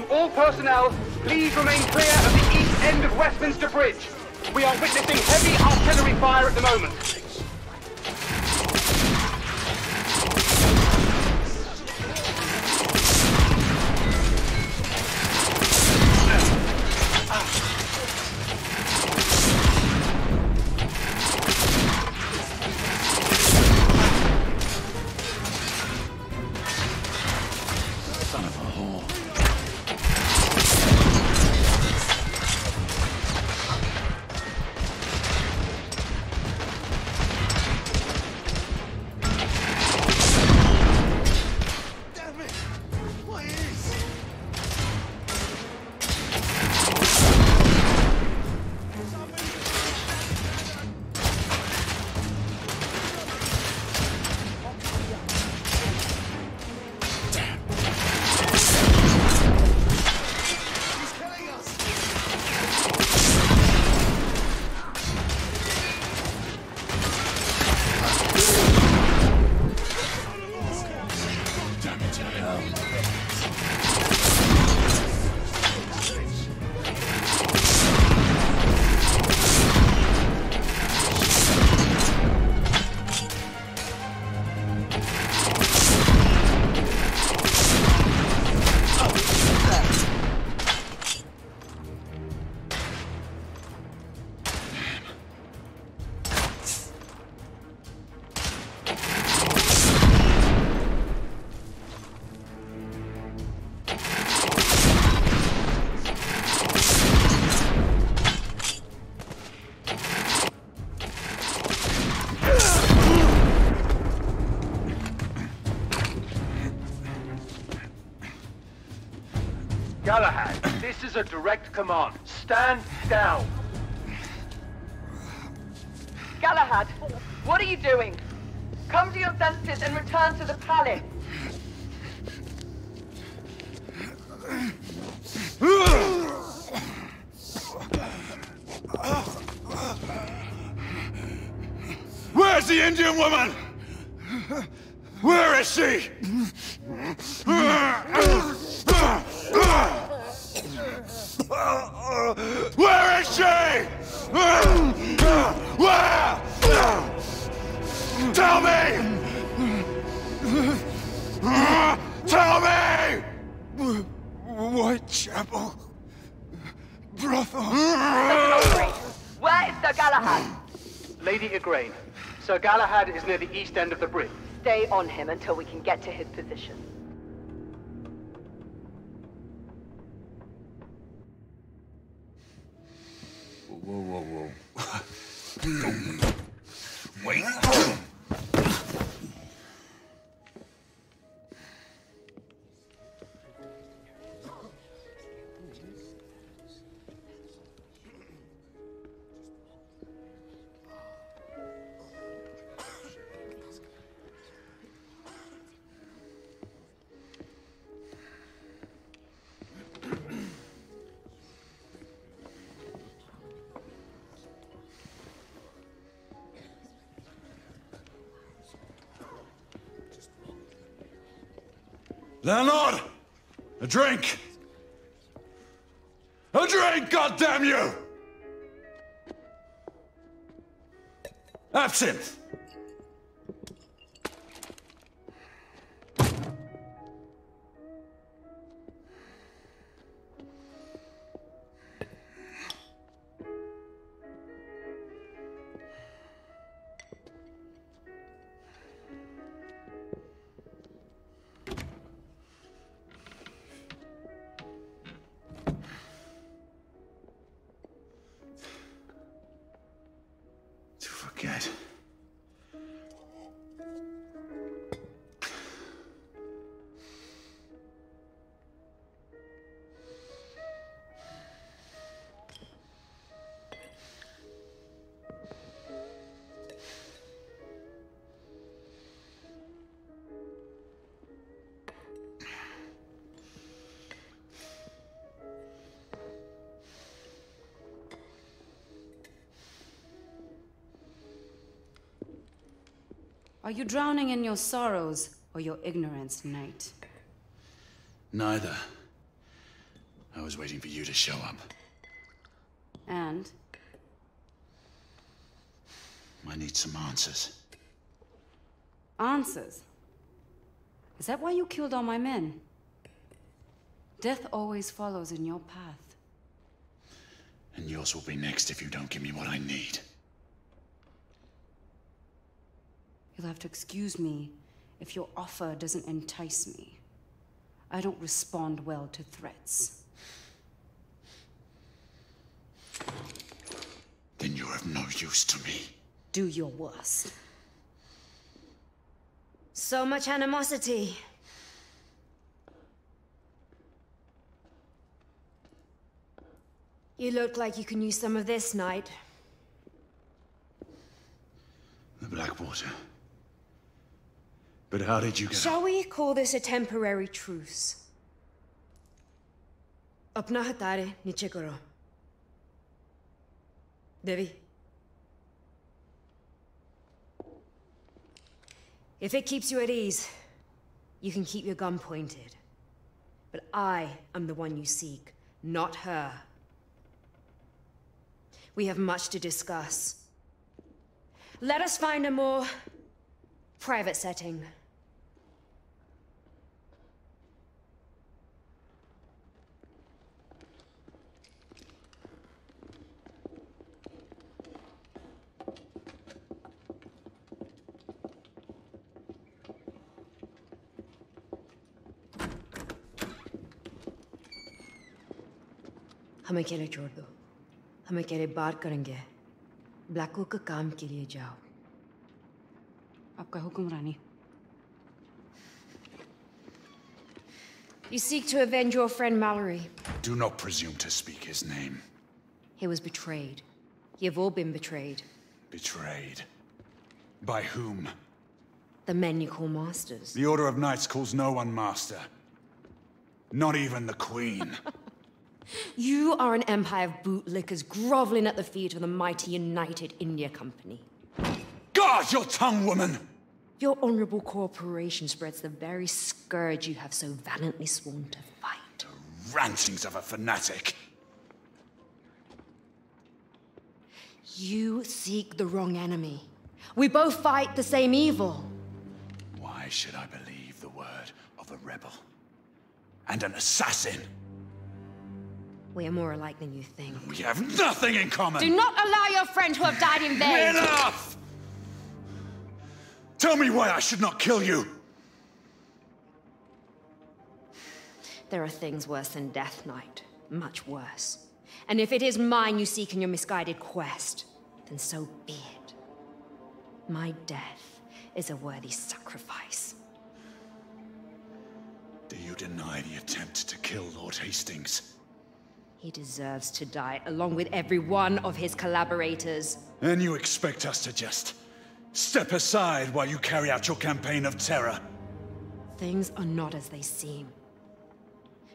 All personnel, please remain clear of the east end of Westminster Bridge. We are witnessing heavy artillery fire at the moment. Son of a whore. Galahad, this is a direct command. Stand down. Galahad, what are you doing? Come to your senses and return to the palace. Where's the Indian woman? Where is she? Where is she? Where? Tell me! Tell me! Whitechapel. Brothel. Where is Sir Galahad? Lady Igraine, Sir Galahad is near the east end of the bridge. Stay on him until we can get to his position. Whoa. Wait. Landlord! A drink! A drink, goddammit you! Absinthe! Forget. Are you drowning in your sorrows or your ignorance, knight? Neither. I was waiting for you to show up. And? I need some answers. Answers? Is that why you killed all my men? Death always follows in your path. And yours will be next if you don't give me what I need. You'll have to excuse me if your offer doesn't entice me. I don't respond well to threats. Then you're of no use to me. Do your worst. So much animosity. You look like you can use some of this, knight. The Blackwater. But how did you get... Shall we call this a temporary truce? Apna hatare niche karo. Devi. If it keeps you at ease, you can keep your gun pointed. But I am the one you seek, not her. We have much to discuss. Let us find a more private setting. हमें अकेले छोड़ दो हमें अकेले बात करेंगे Blanco का काम के लिए जाओ आपका हुक्म रानी You seek to avenge your friend Mallory. Do not presume to speak his name. He was betrayed. You've all been betrayed. Betrayed? By whom? The men you call masters. The Order of Knights calls no one master. Not even the Queen. You are an empire of bootlickers groveling at the feet of the mighty United India Company. Guard your tongue, woman! Your honorable corporation spreads the very scourge you have so valiantly sworn to fight. The rantings of a fanatic. You seek the wrong enemy. We both fight the same evil. Why should I believe the word of a rebel? And an assassin? We are more alike than you think. We have nothing in common! Do not allow your friend to have died in vain! Enough! Tell me why I should not kill you! There are things worse than death, Knight. Much worse. And if it is mine you seek in your misguided quest, then so be it. My death is a worthy sacrifice. Do you deny the attempt to kill Lord Hastings? He deserves to die, along with every one of his collaborators. And you expect us to just step aside while you carry out your campaign of terror? Things are not as they seem.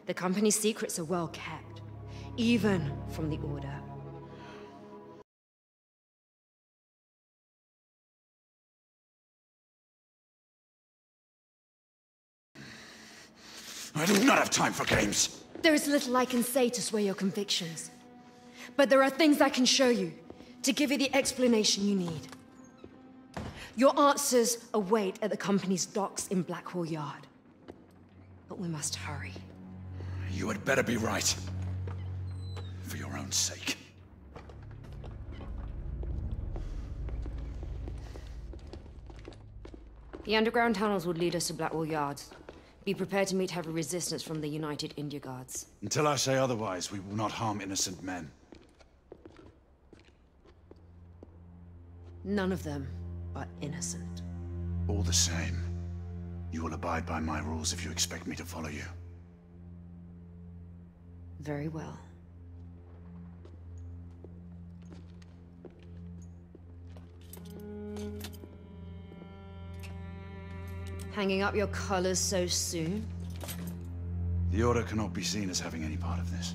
The company's secrets are well kept, even from the Order. I do not have time for games. There is little I can say to sway your convictions. But there are things I can show you to give you the explanation you need. Your answers await at the company's docks in Blackwall Yard. But we must hurry. You had better be right. For your own sake. The underground tunnels would lead us to Blackwall Yards. Be prepared to meet heavy resistance from the United India Guards. Until I say otherwise, we will not harm innocent men. None of them are innocent. All the same, you will abide by my rules if you expect me to follow you. Very well. Hanging up your colors so soon? The Order cannot be seen as having any part of this.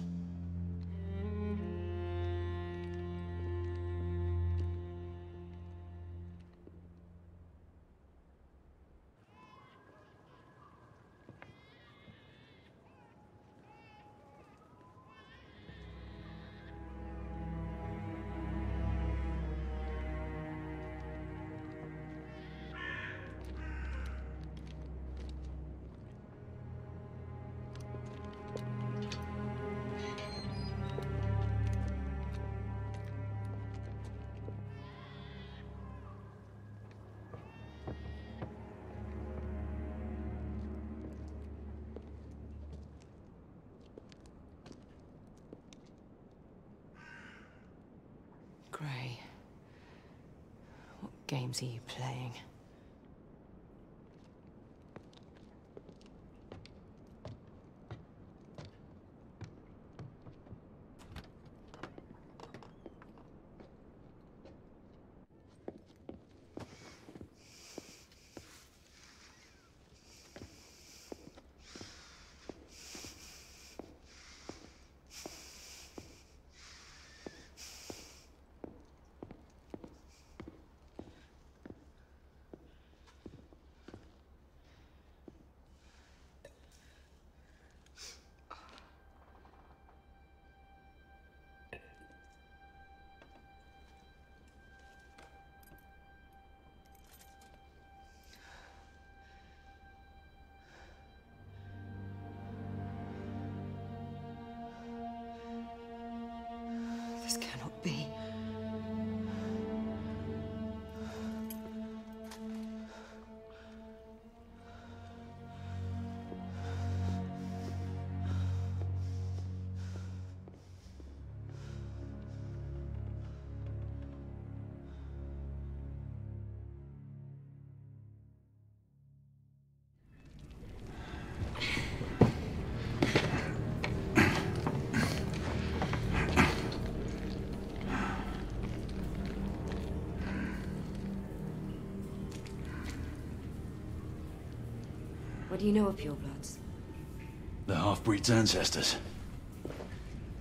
Gray, what games are you playing? This cannot be. What do you know of purebloods? The half-breed's ancestors.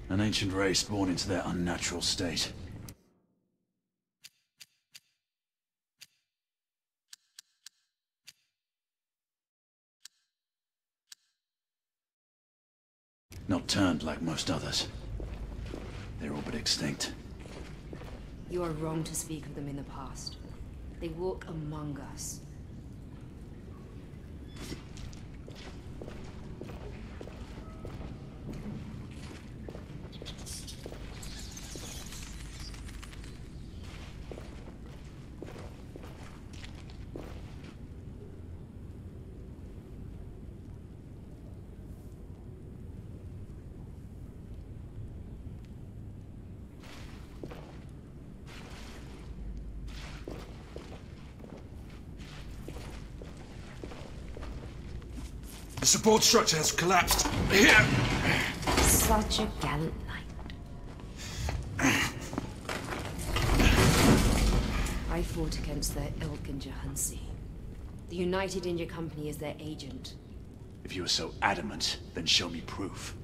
An ancient race born into their unnatural state. Not turned like most others. They're all but extinct. You are wrong to speak of them in the past. They walk among us. The support structure has collapsed. Here! Such a gallant knight. I fought against their ilk in Jhansi. The United India Company is their agent. If you are so adamant, then show me proof.